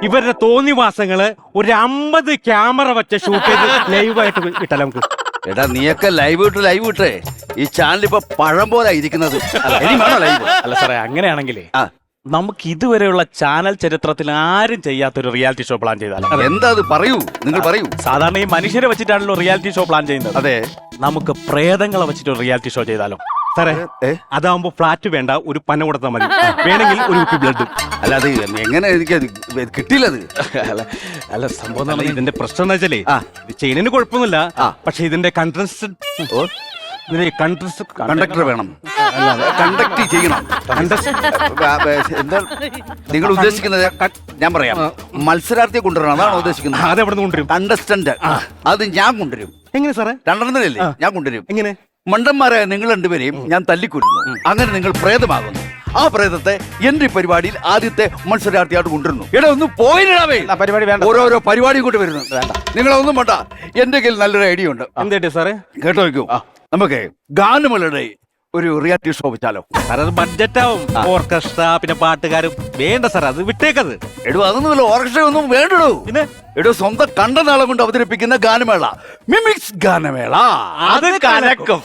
ഇവരുടെ തോന്നിവാസങ്ങള് ഒരു 50 ക്യാമറ വെച്ച് ഷൂട്ട് ചെയ്ത് ലൈവായിട്ട് ഇട്ടാൽ നമുക്ക്. എടാ, നീയൊക്കെ ലൈവ് ഇട്ടേ. ഈ ചാനൽ ഇപ്പൊ പഴം പോലെ ഇരിക്കുന്നത്. ഇനി വേണോ ലൈവ്? അല്ല സാറേ, അങ്ങനെയാണെങ്കിലേ നമുക്ക് ഇതുവരെയുള്ള ചാനൽ ചരിത്രത്തിൽ ആരും ചെയ്യാത്തൊരു റിയാലിറ്റി ഷോ പ്ലാൻ ചെയ്താലോ? എന്താ അത്? പറയൂ, നിങ്ങൾ പറയൂ. സാധാരണ ഈ മനുഷ്യരെ വെച്ചിട്ടാണല്ലോ റിയാലിറ്റി ഷോ പ്ലാൻ ചെയ്യുന്നത്. അതെ, നമുക്ക് പ്രേതങ്ങളെ വെച്ചിട്ട് റിയാലിറ്റി ഷോ ചെയ്താലോ സാറേ? അതാവുമ്പോ ഫ്ലാറ്റ് വേണ്ട, ഒരു പന കൊടുത്താൽ മതി, വേണമെങ്കിൽ ഒരു കുപ്പി ബ്ലഡ്. അല്ല, അത് എങ്ങനെ എനിക്ക് കിട്ടിയില്ലത്? അല്ല, സംഭവം ഇതിന്റെ പ്രശ്നം എന്ന് വെച്ചാലേ, ചെയിനിന് കുഴപ്പമൊന്നുമില്ല. പക്ഷെ ഇതിന്റെ കണ്ടക്ടർ വേണം, കണ്ടക്ട് ചെയ്യണം. എന്താ നിങ്ങൾ ഉദ്ദേശിക്കുന്നത്? ഞാൻ പറയാം, മത്സരാർത്ഥിയെ കൊണ്ടുവരണം, അതാണ് ഉദ്ദേശിക്കുന്നത്. അതെവിടെ നിന്ന് കൊണ്ടുവരും? കണ്ടസ്റ്റന്റ്. അത് ഞാൻ കൊണ്ടുവരും. എങ്ങനെ സാറേ? രണ്ടെണ്ണത്തിലല്ലേ ഞാൻ കൊണ്ടുവരും. എങ്ങനെ? മണ്ടന്മാരായ നിങ്ങൾ രണ്ടുപേരെയും ഞാൻ തല്ലിക്കൊല്ലുന്നു. അങ്ങനെ നിങ്ങൾ പ്രേതമാകുന്നു. ആ പ്രേതത്തെ എന്റെ പരിപാടിയിൽ ആദ്യത്തെ മത്സരാർത്ഥിയായിട്ട് കൊണ്ടുവരുന്നു. എടാ, ഒന്ന് പോയിടാവേ. പരിപാടി വേണ്ട, ഓരോരോ പരിപാടി കൊണ്ട് വരുന്നു. നിങ്ങളൊന്നും വേണ്ട, എന്റെ കയ്യിൽ നല്ലൊരു ഐഡിയ ഉണ്ട്. എന്തേട്ട് സാറേ? കേട്ടോ വയ്ക്കൂ. നമുക്ക് ഗാനമേളയുടെ ഒരു റിയാലിറ്റി ഷോ വെച്ചാലോ? സാർ, അത് ബഡ്ജറ്റാവും. ഓർക്കസ്ട്ര, പിന്നെ പാട്ടുകാരും വേണ്ട സാർ, അത് വിട്ടേക്കത്. എടോ, അതൊന്നും ഓർക്കസ്ട്ര ഒന്നും വേണ്ടോ. പിന്നെ എടോ, സ്വന്തം കണ്ട നാളം കൊണ്ട് അവതരിപ്പിക്കുന്ന ഗാനമേള, മിമിക്സ് ഗാനമേള. അത് കലക്കും.